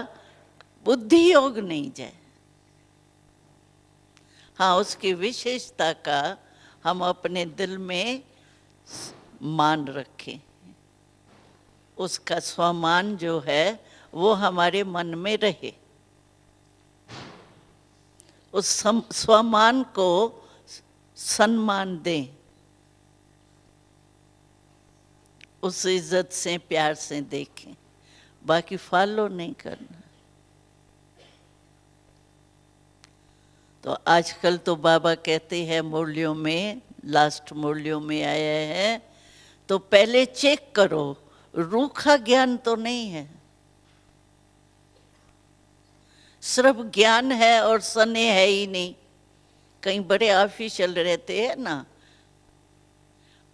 बुद्धि योग नहीं जाए। हाँ, उसकी विशेषता का हम अपने दिल में मान रखें, उसका स्वमान जो है वो हमारे मन में रहे, उस स्वमान को सम्मान दें, उस इज्जत से प्यार से देखें, बाकी फॉलो नहीं करना। तो आजकल तो बाबा कहते हैं मुरलियों में, लास्ट मुरलियों में आया है, तो पहले चेक करो रूखा ज्ञान तो नहीं है, सिर्फ ज्ञान है और स्नेह है ही नहीं। कहीं बड़े ऑफिशियल रहते हैं ना,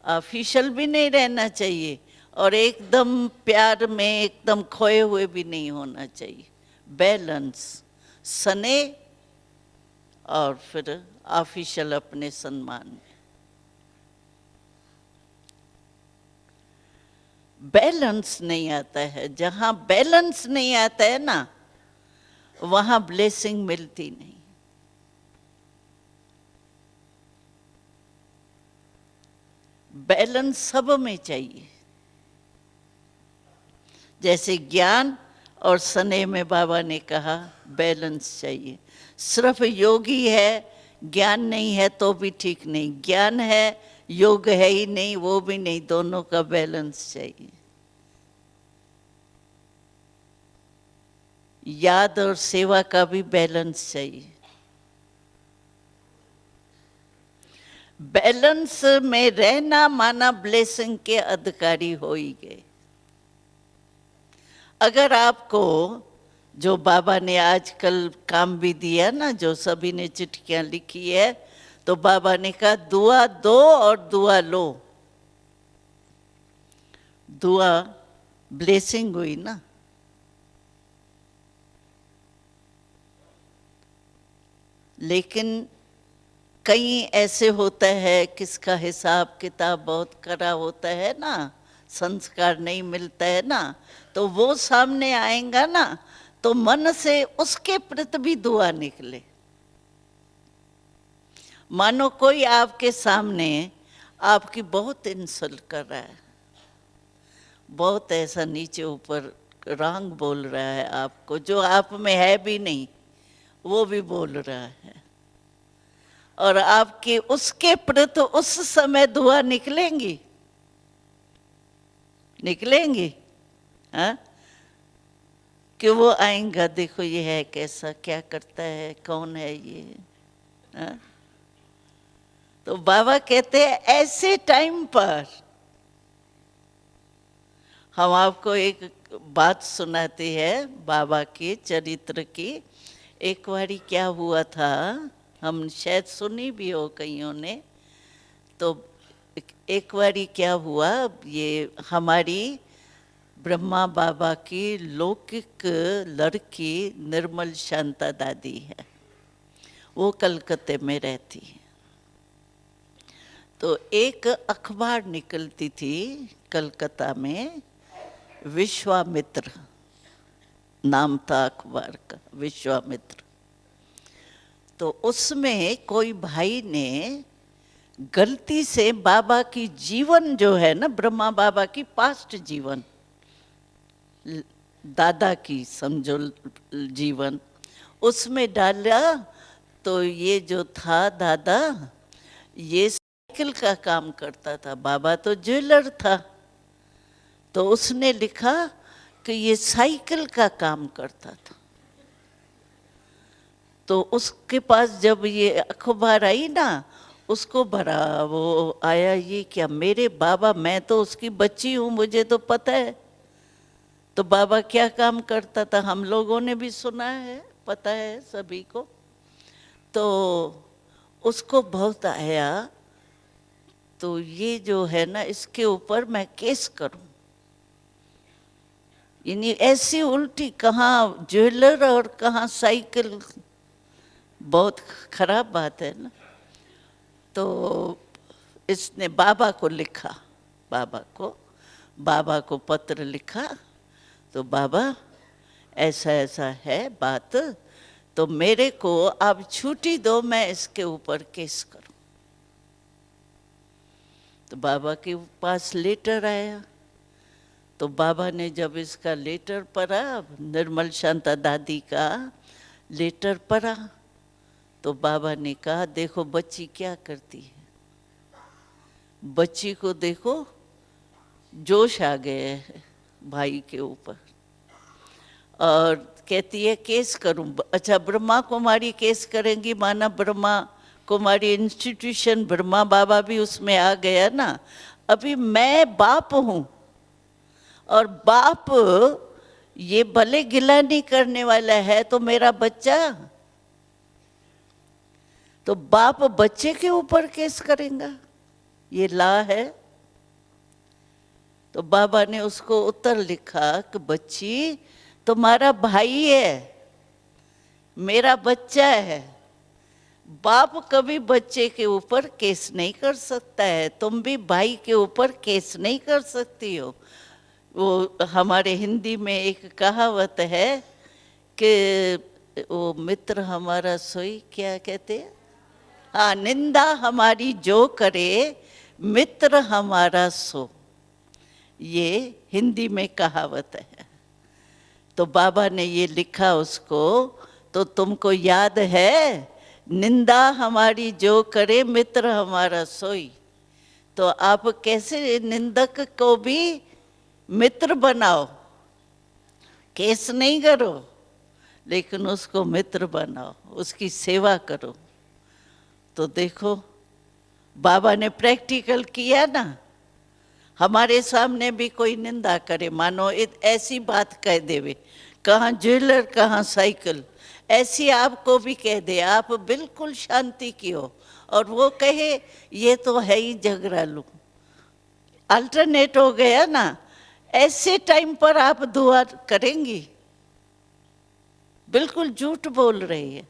ऑफिशियल भी नहीं रहना चाहिए और एकदम प्यार में एकदम खोए हुए भी नहीं होना चाहिए। बैलेंस, स्नेह और फिर ऑफिशियल अपने सम्मान में। बैलेंस नहीं आता है, जहां बैलेंस नहीं आता है ना, वहां ब्लेसिंग मिलती नहीं। बैलेंस सब में चाहिए, जैसे ज्ञान और स्नेह में बाबा ने कहा बैलेंस चाहिए। सिर्फ योगी है ज्ञान नहीं है तो भी ठीक नहीं, ज्ञान है योग है ही नहीं वो भी नहीं, दोनों का बैलेंस चाहिए। याद और सेवा का भी बैलेंस चाहिए। बैलेंस में रहना माना ब्लेसिंग के अधिकारी हो ही गए। अगर आपको जो बाबा ने आजकल काम भी दिया ना, जो सभी ने चिट्ठियां लिखी है, तो बाबा ने कहा दुआ दो और दुआ लो। दुआ ब्लेसिंग हुई ना। लेकिन कहीं ऐसे होता है किसका हिसाब किताब बहुत कड़ा होता है ना, संस्कार नहीं मिलता है ना, तो वो सामने आएगा ना तो मन से उसके प्रति भी दुआ निकले। मानो कोई आपके सामने आपकी बहुत इंसल्ट कर रहा है, बहुत ऐसा नीचे ऊपर रंग बोल रहा है आपको, जो आप में है भी नहीं वो भी बोल रहा है, और आपके उसके प्रति उस समय दुआ निकलेंगी, निकलेंगी। हाँ, कि वो आएगा, देखो ये है कैसा, क्या करता है, कौन है ये। हाँ? तो बाबा कहते हैं ऐसे टाइम पर हम आपको एक बात सुनाते हैं बाबा के चरित्र की। एक बारी क्या हुआ था, हम शायद सुनी भी हो कईयों ने, तो एक बारी क्या हुआ, ये हमारी ब्रह्मा बाबा की लौकिक लड़की निर्मल शांता दादी है, वो कलकत्ते में रहती है। तो एक अखबार निकलती थी कलकत्ता में, विश्वामित्र नाम था अखबार का, विश्वामित्र। तो उसमें कोई भाई ने गलती से बाबा की जीवन जो है ना, ब्रह्मा बाबा की पास्ट जीवन, दादा की समझो जीवन, उसमें डाला। तो ये जो था दादा, ये साइकिल का काम करता था, बाबा तो ज्वेलर था, तो उसने लिखा कि ये साइकिल का काम करता था। तो उसके पास जब ये अखबार आई ना, उसको बड़ा वो आया, ये क्या मेरे बाबा, मैं तो उसकी बच्ची हूँ, मुझे तो पता है। तो बाबा क्या काम करता था हम लोगों ने भी सुना है, पता है सभी को। तो उसको बहुत आया, तो ये जो है ना, इसके ऊपर मैं केस करूं। यानी ऐसी उल्टी, कहाँ ज्वेलर और कहाँ साइकिल, बहुत खराब बात है ना। तो इसने बाबा को लिखा, बाबा को, बाबा को पत्र लिखा, तो बाबा ऐसा ऐसा है बात, तो मेरे को आप छुट्टी दो, मैं इसके ऊपर केस करूं। तो बाबा के पास लेटर आया, तो बाबा ने जब इसका लेटर पढ़ा, निर्मल शांता दादी का लेटर पढ़ा, तो बाबा ने कहा देखो बच्ची क्या करती है, बच्ची को देखो जोश आ गए है भाई के ऊपर, और कहती है केस करूं। अच्छा, ब्रह्मा कुमारी केस करेंगी, माना ब्रह्मा कुमारी इंस्टीट्यूशन, ब्रह्मा बाबा भी उसमें आ गया ना। अभी मैं बाप हूं, और बाप ये भले गिला नहीं करने वाला है, तो मेरा बच्चा, तो बाप बच्चे के ऊपर केस करेगा, ये ला है। तो बाबा ने उसको उत्तर लिखा कि बच्ची तुम्हारा भाई है, मेरा बच्चा है, बाप कभी बच्चे के ऊपर केस नहीं कर सकता है, तुम भी भाई के ऊपर केस नहीं कर सकती हो। वो हमारे हिंदी में एक कहावत है कि वो मित्र हमारा सोई, क्या कहते हैं, हाँ, निंदा हमारी जो करे मित्र हमारा सो, ये हिंदी में कहावत है। तो बाबा ने ये लिखा उसको, तो तुमको याद है, निंदा हमारी जो करे मित्र हमारा सोई। तो आप कैसे निंदक को भी मित्र बनाओ, केस नहीं करो, लेकिन उसको मित्र बनाओ, उसकी सेवा करो। तो देखो बाबा ने प्रैक्टिकल किया ना। हमारे सामने भी कोई निंदा करे, मानो ऐसी बात कह देवे, कहाँ ज्वेलर कहाँ साइकिल, ऐसी आपको भी कह दे, आप बिल्कुल शांति की हो, और वो कहे ये तो है ही झगड़ालू, अल्टरनेट हो गया ना। ऐसे टाइम पर आप दुआ करेंगी, बिल्कुल झूठ बोल रही है।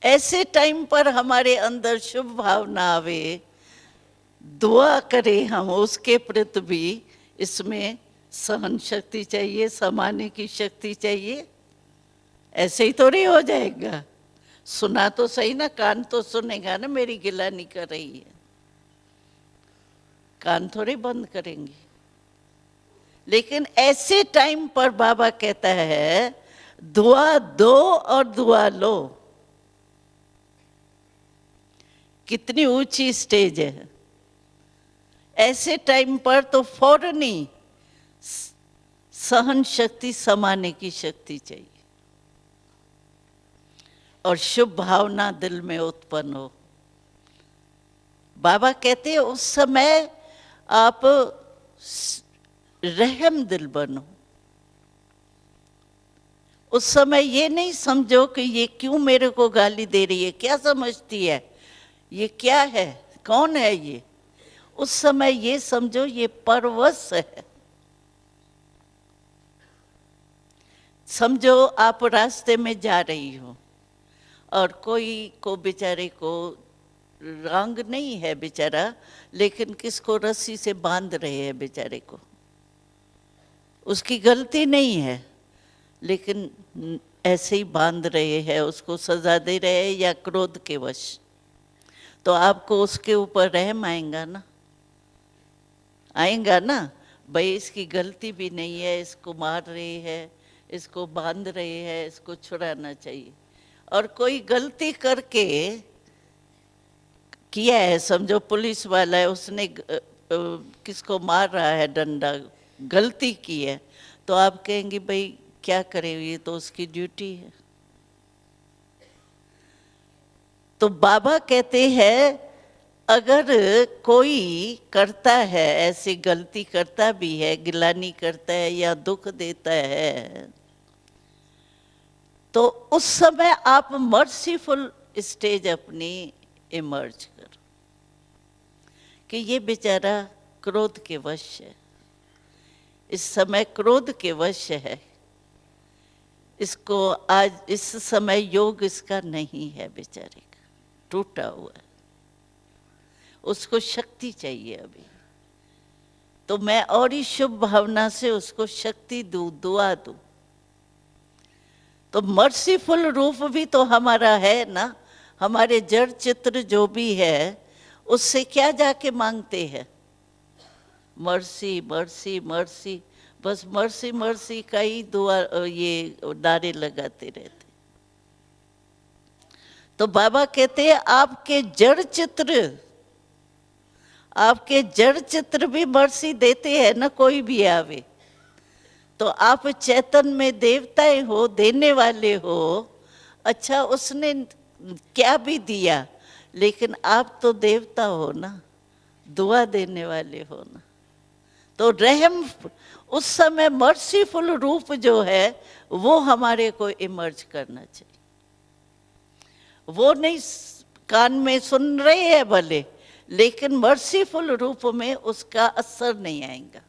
ऐसे टाइम पर हमारे अंदर शुभ भावना आवे, दुआ करें हम, उसके प्रति भी इसमें सहन शक्ति चाहिए, समाने की शक्ति चाहिए। ऐसे ही तो नहीं हो जाएगा। सुना तो सही ना, कान तो सुनेगा ना, मेरी गिला नहीं कर रही है, कान थोड़ी बंद करेंगी। लेकिन ऐसे टाइम पर बाबा कहता है दुआ दो और दुआ लो। कितनी ऊंची स्टेज है। ऐसे टाइम पर तो फौरन ही सहन शक्ति, समाने की शक्ति चाहिए, और शुभ भावना दिल में उत्पन्न हो। बाबा कहते हैं उस समय आप रहम दिल बनो। उस समय ये नहीं समझो कि ये क्यों मेरे को गाली दे रही है, क्या समझती है, ये क्या है, कौन है ये। उस समय ये समझो ये परवश है। समझो आप रास्ते में जा रही हो, और कोई को बेचारे को रंग नहीं है बेचारा, लेकिन किसको रस्सी से बांध रहे हैं बेचारे को, उसकी गलती नहीं है, लेकिन ऐसे ही बांध रहे हैं, उसको सजा दे रहे हैं या क्रोध के वश। तो आपको उसके ऊपर रहम आएगा ना, आएगा ना, भाई इसकी गलती भी नहीं है, इसको मार रही है, इसको बांध रही है, इसको छुड़ाना चाहिए। और कोई गलती करके किया है, समझो पुलिस वाला है, उसने किसको मार रहा है डंडा, गलती की है, तो आप कहेंगे भाई क्या करे, ये तो उसकी ड्यूटी है। तो बाबा कहते हैं अगर कोई करता है, ऐसी गलती करता भी है, गिलानी करता है या दुख देता है, तो उस समय आप मर्सीफुल स्टेज अपनी इमर्ज करो कि ये बेचारा क्रोध के वश है, इस समय क्रोध के वश है, इसको आज इस समय योग इसका नहीं है, बेचारे का टूटा हुआ है, उसको शक्ति चाहिए अभी। तो मैं और ही शुभ भावना से उसको शक्ति दूं, दुआ दूं। तो मर्सीफुल रूप भी तो हमारा है ना। हमारे जड़ चित्र जो भी है उससे क्या जाके मांगते हैं? मर्सी मर्सी मर्सी, बस मर्सी मर्सी का ही दुआ ये नारे लगाते रहते। तो बाबा कहते हैं आपके जड़ चित्र भी मर्सी देते हैं ना। कोई भी आवे तो आप चैतन में देवताएं हो, देने वाले हो। अच्छा, उसने क्या भी दिया, लेकिन आप तो देवता हो ना, दुआ देने वाले हो ना। तो रहम, उस समय मर्सीफुल रूप जो है वो हमारे को इमर्ज करना चाहिए। वो नहीं कान में सुन रहे हैं भले, लेकिन मर्सीफुल रूप में उसका असर नहीं आएगा।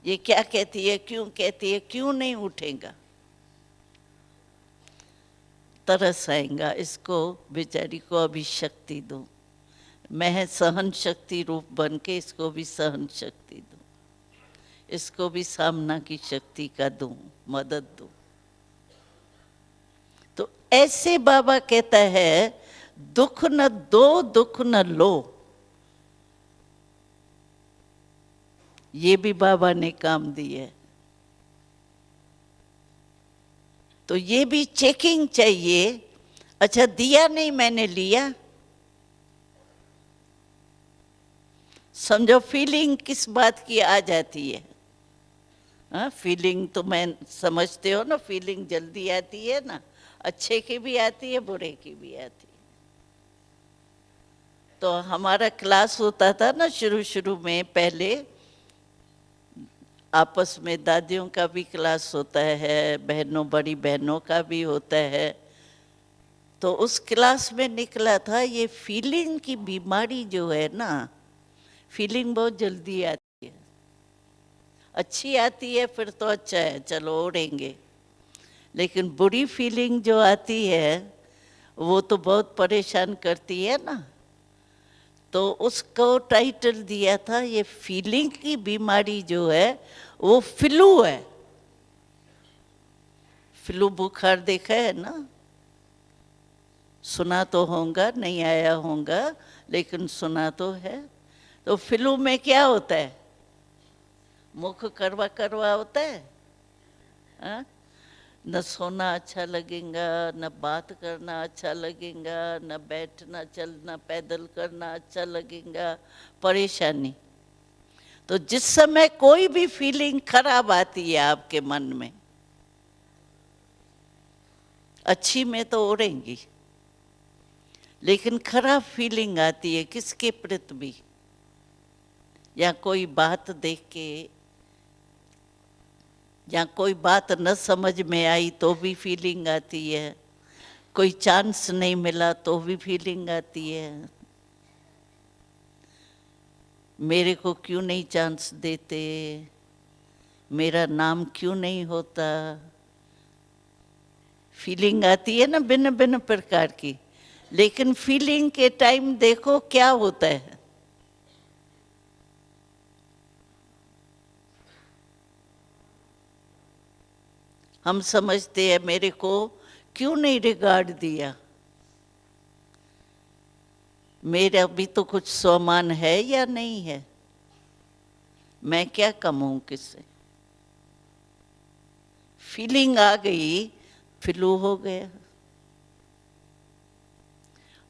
ये क्या कहती है, क्यों कहती है, क्यों नहीं उठेगा, तरस आएगा। इसको बेचारी को अभी शक्ति दो। मैं सहन शक्ति रूप बन के इसको भी सहन शक्ति दूं, इसको भी सामना की शक्ति का दूं, मदद दूं। तो ऐसे बाबा कहता है दुख न दो, दुख न लो। ये भी बाबा ने काम दी है। तो ये भी चेकिंग चाहिए। अच्छा, दिया नहीं, मैंने लिया। समझो फीलिंग किस बात की आ जाती है। हाँ, फीलिंग तो मैं समझते हो ना, फीलिंग जल्दी आती है ना, अच्छे की भी आती है, बुरे की भी आती है। तो हमारा क्लास होता था ना शुरू शुरू में, पहले आपस में दादियों का भी क्लास होता है, बहनों, बड़ी बहनों का भी होता है। तो उस क्लास में निकला था ये फीलिंग की बीमारी जो है ना, फीलिंग बहुत जल्दी आती है। अच्छी आती है फिर तो अच्छा है, चलो ओढ़ेंगे, लेकिन बुरी फीलिंग जो आती है वो तो बहुत परेशान करती है ना। तो उसको टाइटल दिया था ये फीलिंग की बीमारी जो है वो फ्लू है। फ्लू बुखार देखा है ना, सुना तो होगा, नहीं आया होगा, लेकिन सुना तो है। तो फ्लू में क्या होता है? मुख करवा करवा होता है, हाँ? न सोना अच्छा लगेगा, न बात करना अच्छा लगेगा, न बैठना चलना पैदल करना अच्छा लगेगा, परेशानी। तो जिस समय कोई भी फीलिंग खराब आती है आपके मन में, अच्छी में तो उड़ेंगी, लेकिन खराब फीलिंग आती है किसके प्रति भी, या कोई बात देख के, या कोई बात न समझ में आई तो भी फीलिंग आती है, कोई चांस नहीं मिला तो भी फीलिंग आती है, मेरे को क्यों नहीं चांस देते, मेरा नाम क्यों नहीं होता। फीलिंग आती है ना भिन्न भिन्न प्रकार की। लेकिन फीलिंग के टाइम देखो क्या होता है, हम समझते हैं मेरे को क्यों नहीं रिगार्ड दिया, मेरा भी तो कुछ सम्मान है या नहीं है, मैं क्या कमाऊं किससे। फीलिंग आ गई, फ्लू हो गया।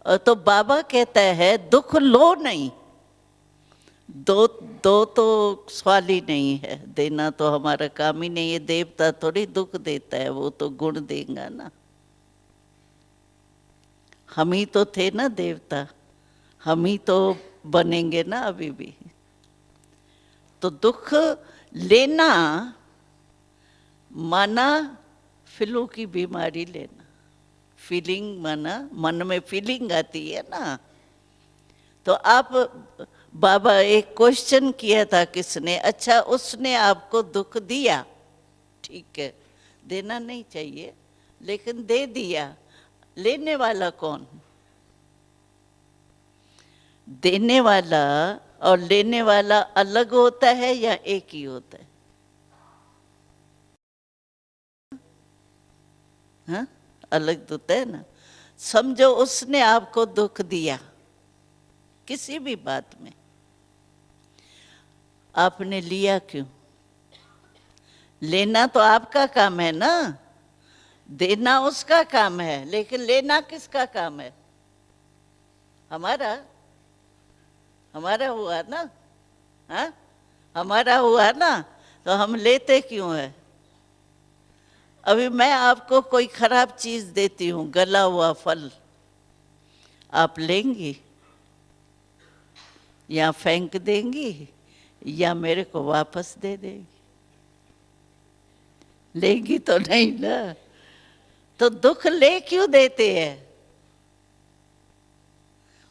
और तो बाबा कहता है दुख लो नहीं, दो तो सवाल ही नहीं है, देना तो हमारा काम ही नहीं है। देवता थोड़ी दुख देता है, वो तो गुण देगा ना। हम ही तो थे ना देवता, हम ही तो बनेंगे ना अभी भी। तो दुख लेना माना फ्लू की बीमारी लेना। फीलिंग माना मन में फीलिंग आती है ना। तो आप, बाबा एक क्वेश्चन किया था किसने, अच्छा उसने आपको दुख दिया, ठीक है, देना नहीं चाहिए लेकिन दे दिया, लेने वाला कौन? देने वाला और लेने वाला अलग होता है या एक ही होता है? हाँ, अलग होता है ना। समझो उसने आपको दुख दिया किसी भी बात में, आपने लिया क्यों? लेना तो आपका काम है ना, देना उसका काम है, लेकिन लेना किसका काम है? हमारा। हमारा हुआ ना, हाँ, हमारा हुआ ना, तो हम लेते क्यों है? अभी मैं आपको कोई खराब चीज देती हूँ, गला हुआ फल, आप लेंगी या फेंक देंगी या मेरे को वापस दे देगी? लेंगी तो नहीं ना। तो दुख ले क्यों देते हैं?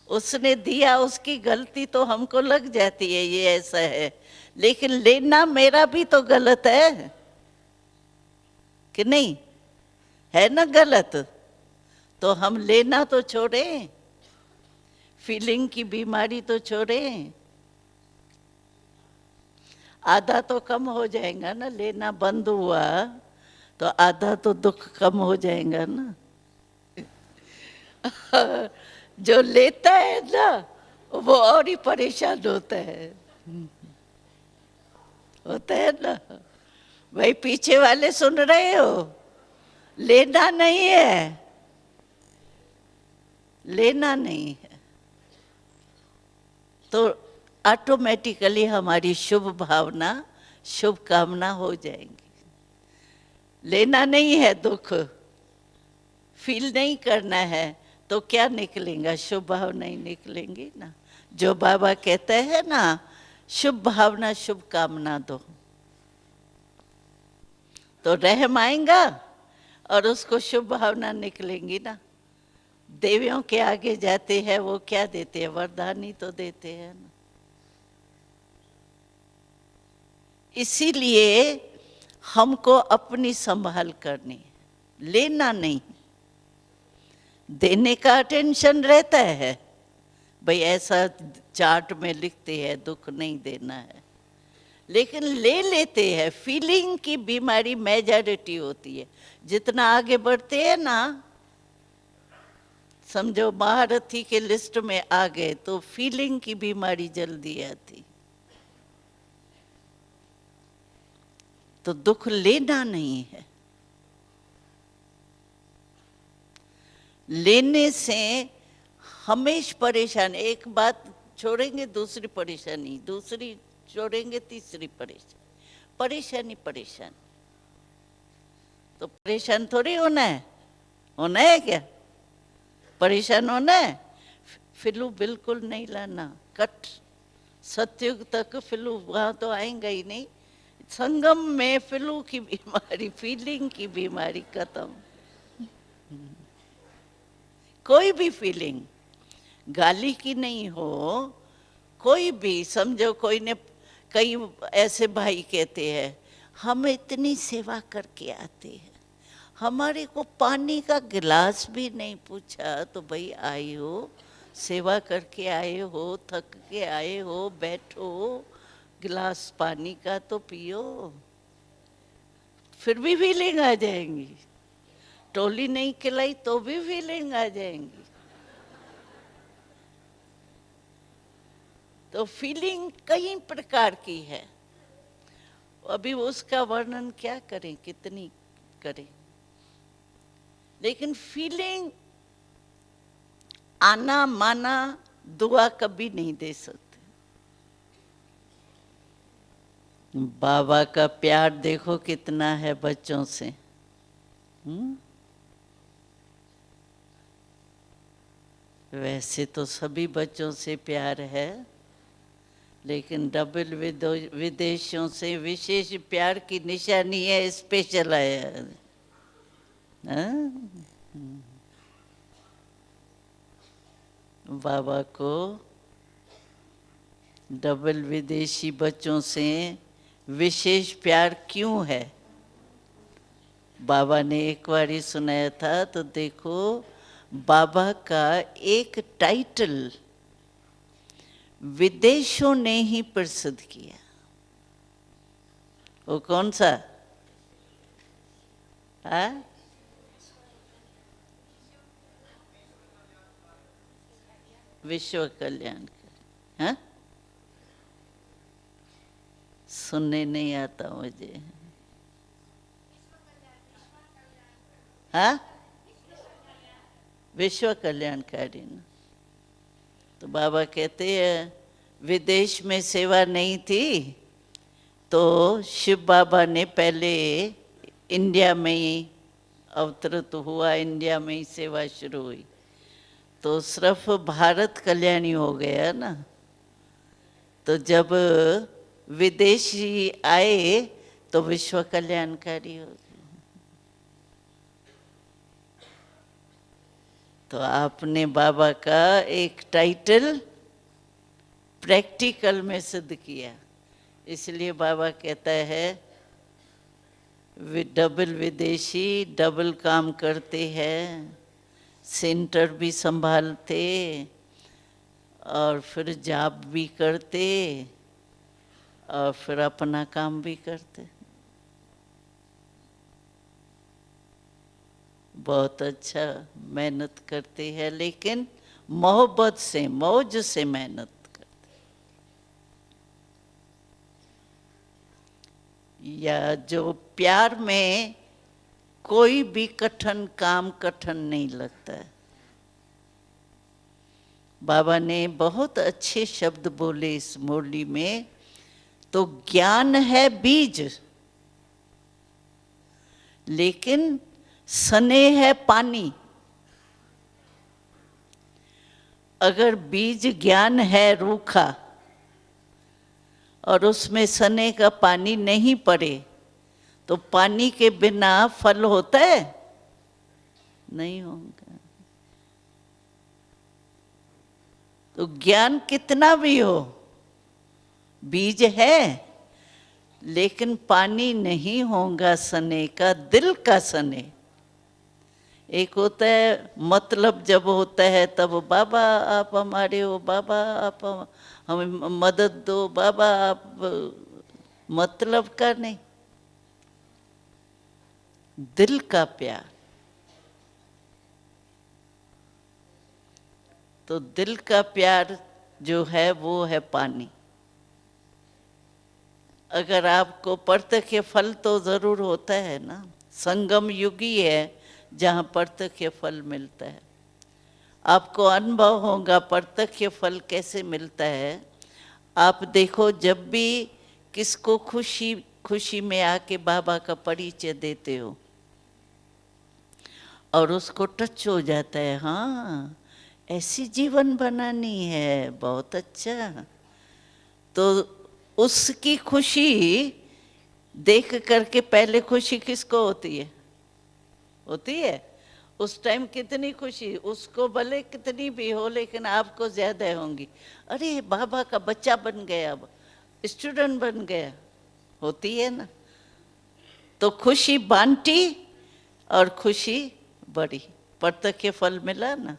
उसने दिया, उसकी गलती तो हमको लग जाती है, ये ऐसा है, लेकिन लेना मेरा भी तो गलत है कि नहीं? है ना गलत? तो हम लेना तो छोड़ें, फीलिंग की बीमारी तो छोड़ें। आधा तो कम हो जाएगा ना, लेना बंद हुआ तो आधा तो दुख कम हो जाएगा ना। जो लेता है ना वो और ही परेशान होता है ना। भाई पीछे वाले सुन रहे हो? लेना नहीं है, लेना नहीं है, तो ऑटोमेटिकली हमारी शुभ भावना, शुभ कामना हो जाएंगी। लेना नहीं है दुख, फील नहीं करना है, तो क्या निकलेगा? शुभ भावना ही निकलेंगी ना। जो बाबा कहते हैं ना, शुभ भावना शुभ कामना दो, तो रहम आएगा और उसको शुभ भावना निकलेंगी ना। देवियों के आगे जाते हैं, वो क्या देते हैं? वरदान ही तो देते हैं ना। इसीलिए हमको अपनी संभाल करनी है, लेना नहीं। देने का टेंशन रहता है, भाई ऐसा चार्ट में लिखते हैं दुख नहीं देना है, लेकिन ले लेते हैं। फीलिंग की बीमारी मेजॉरिटी होती है। जितना आगे बढ़ते हैं ना, समझो महारथी के लिस्ट में आ गए तो फीलिंग की बीमारी जल्दी आती। तो दुख लेना नहीं है, लेने से हमेशा परेशान। एक बात छोड़ेंगे दूसरी परेशानी, दूसरी छोड़ेंगे तीसरी परेशानी, परेशानी परेशानी। तो परेशान थोड़ी होना है, होना है क्या? परेशान होना है? फिलू बिल्कुल नहीं लाना। कट सतयुग तक फिलू वहां तो आएगा ही नहीं। संगम में फिलू की बीमारी, फीलिंग की बीमारी खत्म। कोई भी फीलिंग, गाली की नहीं हो, कोई भी। समझो कोई ने, कई ऐसे भाई कहते हैं हम इतनी सेवा करके आते हैं, हमारे को पानी का गिलास भी नहीं पूछा। तो भाई आई हो, सेवा करके आए हो, थक के आए हो, बैठो, गिलास पानी का तो पियो, फिर भी फीलिंग आ जाएंगी। टोली नहीं खिलाई तो भी फीलिंग आ जाएंगी। तो फीलिंग कई प्रकार की है, अभी उसका वर्णन क्या करें, कितनी करें। लेकिन फीलिंग आना माना दुआ कभी नहीं दे सकते। बाबा का प्यार देखो कितना है बच्चों से। वैसे तो सभी बच्चों से प्यार है, लेकिन डबल विदेशियों से विशेष प्यार की निशानी है, स्पेशल है। बाबा को डबल विदेशी बच्चों से विशेष प्यार क्यों है? बाबा ने एक बार ही सुनाया था, तो देखो बाबा का एक टाइटल विदेशों ने ही प्रसिद्ध किया। वो कौन सा? हाँ? विश्व कल्याण। हाँ, सुनने नहीं आता मुझे। हाँ, विश्व कल्याणकारी ना। तो बाबा कहते हैं विदेश में सेवा नहीं थी तो शिव बाबा ने पहले इंडिया में ही अवतरित हुआ, इंडिया में ही सेवा शुरू हुई, तो सिर्फ भारत कल्याणी हो गया ना। तो जब विदेशी आए तो विश्व कल्याणकारी हो गए। तो आपने बाबा का एक टाइटल प्रैक्टिकल में सिद्ध किया, इसलिए बाबा कहता है डबल विदेशी डबल काम करते हैं, सेंटर भी संभालते और फिर जॉब भी करते और फिर अपना काम भी करते। बहुत अच्छा मेहनत करते हैं, लेकिन मोहब्बत से, मौज से मेहनत करते। या जो प्यार में कोई भी कठिन काम कठिन नहीं लगता है। बाबा ने बहुत अच्छे शब्द बोले इस मुरली में। तो ज्ञान है बीज, लेकिन स्नेह है पानी। अगर बीज ज्ञान है रूखा और उसमें स्नेह का पानी नहीं पड़े तो पानी के बिना फल होता है? नहीं होगा। तो ज्ञान कितना भी हो, बीज है लेकिन पानी नहीं होगा स्नेह का, दिल का स्नेह। एक होता है मतलब, जब होता है तब बाबा आप हमारे हो, बाबा आप हमें मदद दो, बाबा आप, मतलब का नहीं, दिल का प्यार। तो दिल का प्यार जो है वो है पानी। अगर आपको प्रत्यक्ष फल तो जरूर होता है ना, संगम युग ही है जहाँ प्रत्यक्ष फल मिलता है। आपको अनुभव होगा प्रत्यक्ष फल कैसे मिलता है। आप देखो, जब भी किसको खुशी खुशी में आके बाबा का परिचय देते हो और उसको टच हो जाता है, हाँ ऐसी जीवन बनानी है, बहुत अच्छा, तो उसकी खुशी देख करके पहले खुशी किसको होती है? होती है उस टाइम कितनी खुशी, उसको भले कितनी भी हो लेकिन आपको ज्यादा होंगी। अरे बाबा का बच्चा बन गया, अब स्टूडेंट बन गया, होती है ना। तो खुशी बांटी और खुशी बढ़ी, प्रत्यक्ष फल मिला ना।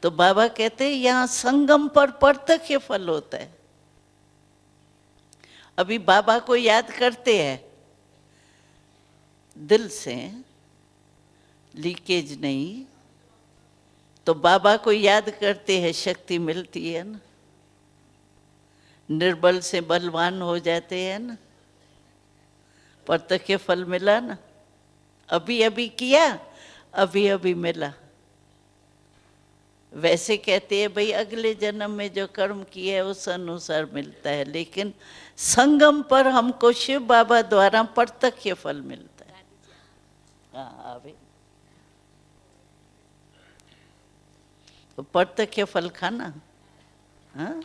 तो बाबा कहते हैं यहाँ संगम पर प्रत्यक्ष फल होता है। अभी बाबा को याद करते हैं दिल से, लीकेज नहीं, तो बाबा को याद करते हैं, शक्ति मिलती है ना, निर्बल से बलवान हो जाते हैं ना, प्रत्यक्ष फल मिला ना, अभी अभी किया, अभी अभी मिला। वैसे कहते हैं भाई अगले जन्म में जो कर्म किए है उस अनुसार मिलता है, लेकिन संगम पर हमको शिव बाबा द्वारा प्रत्यक्ष फल मिलता है। हाँ अभी तो प्रत्यक्ष फल खाना, हाँ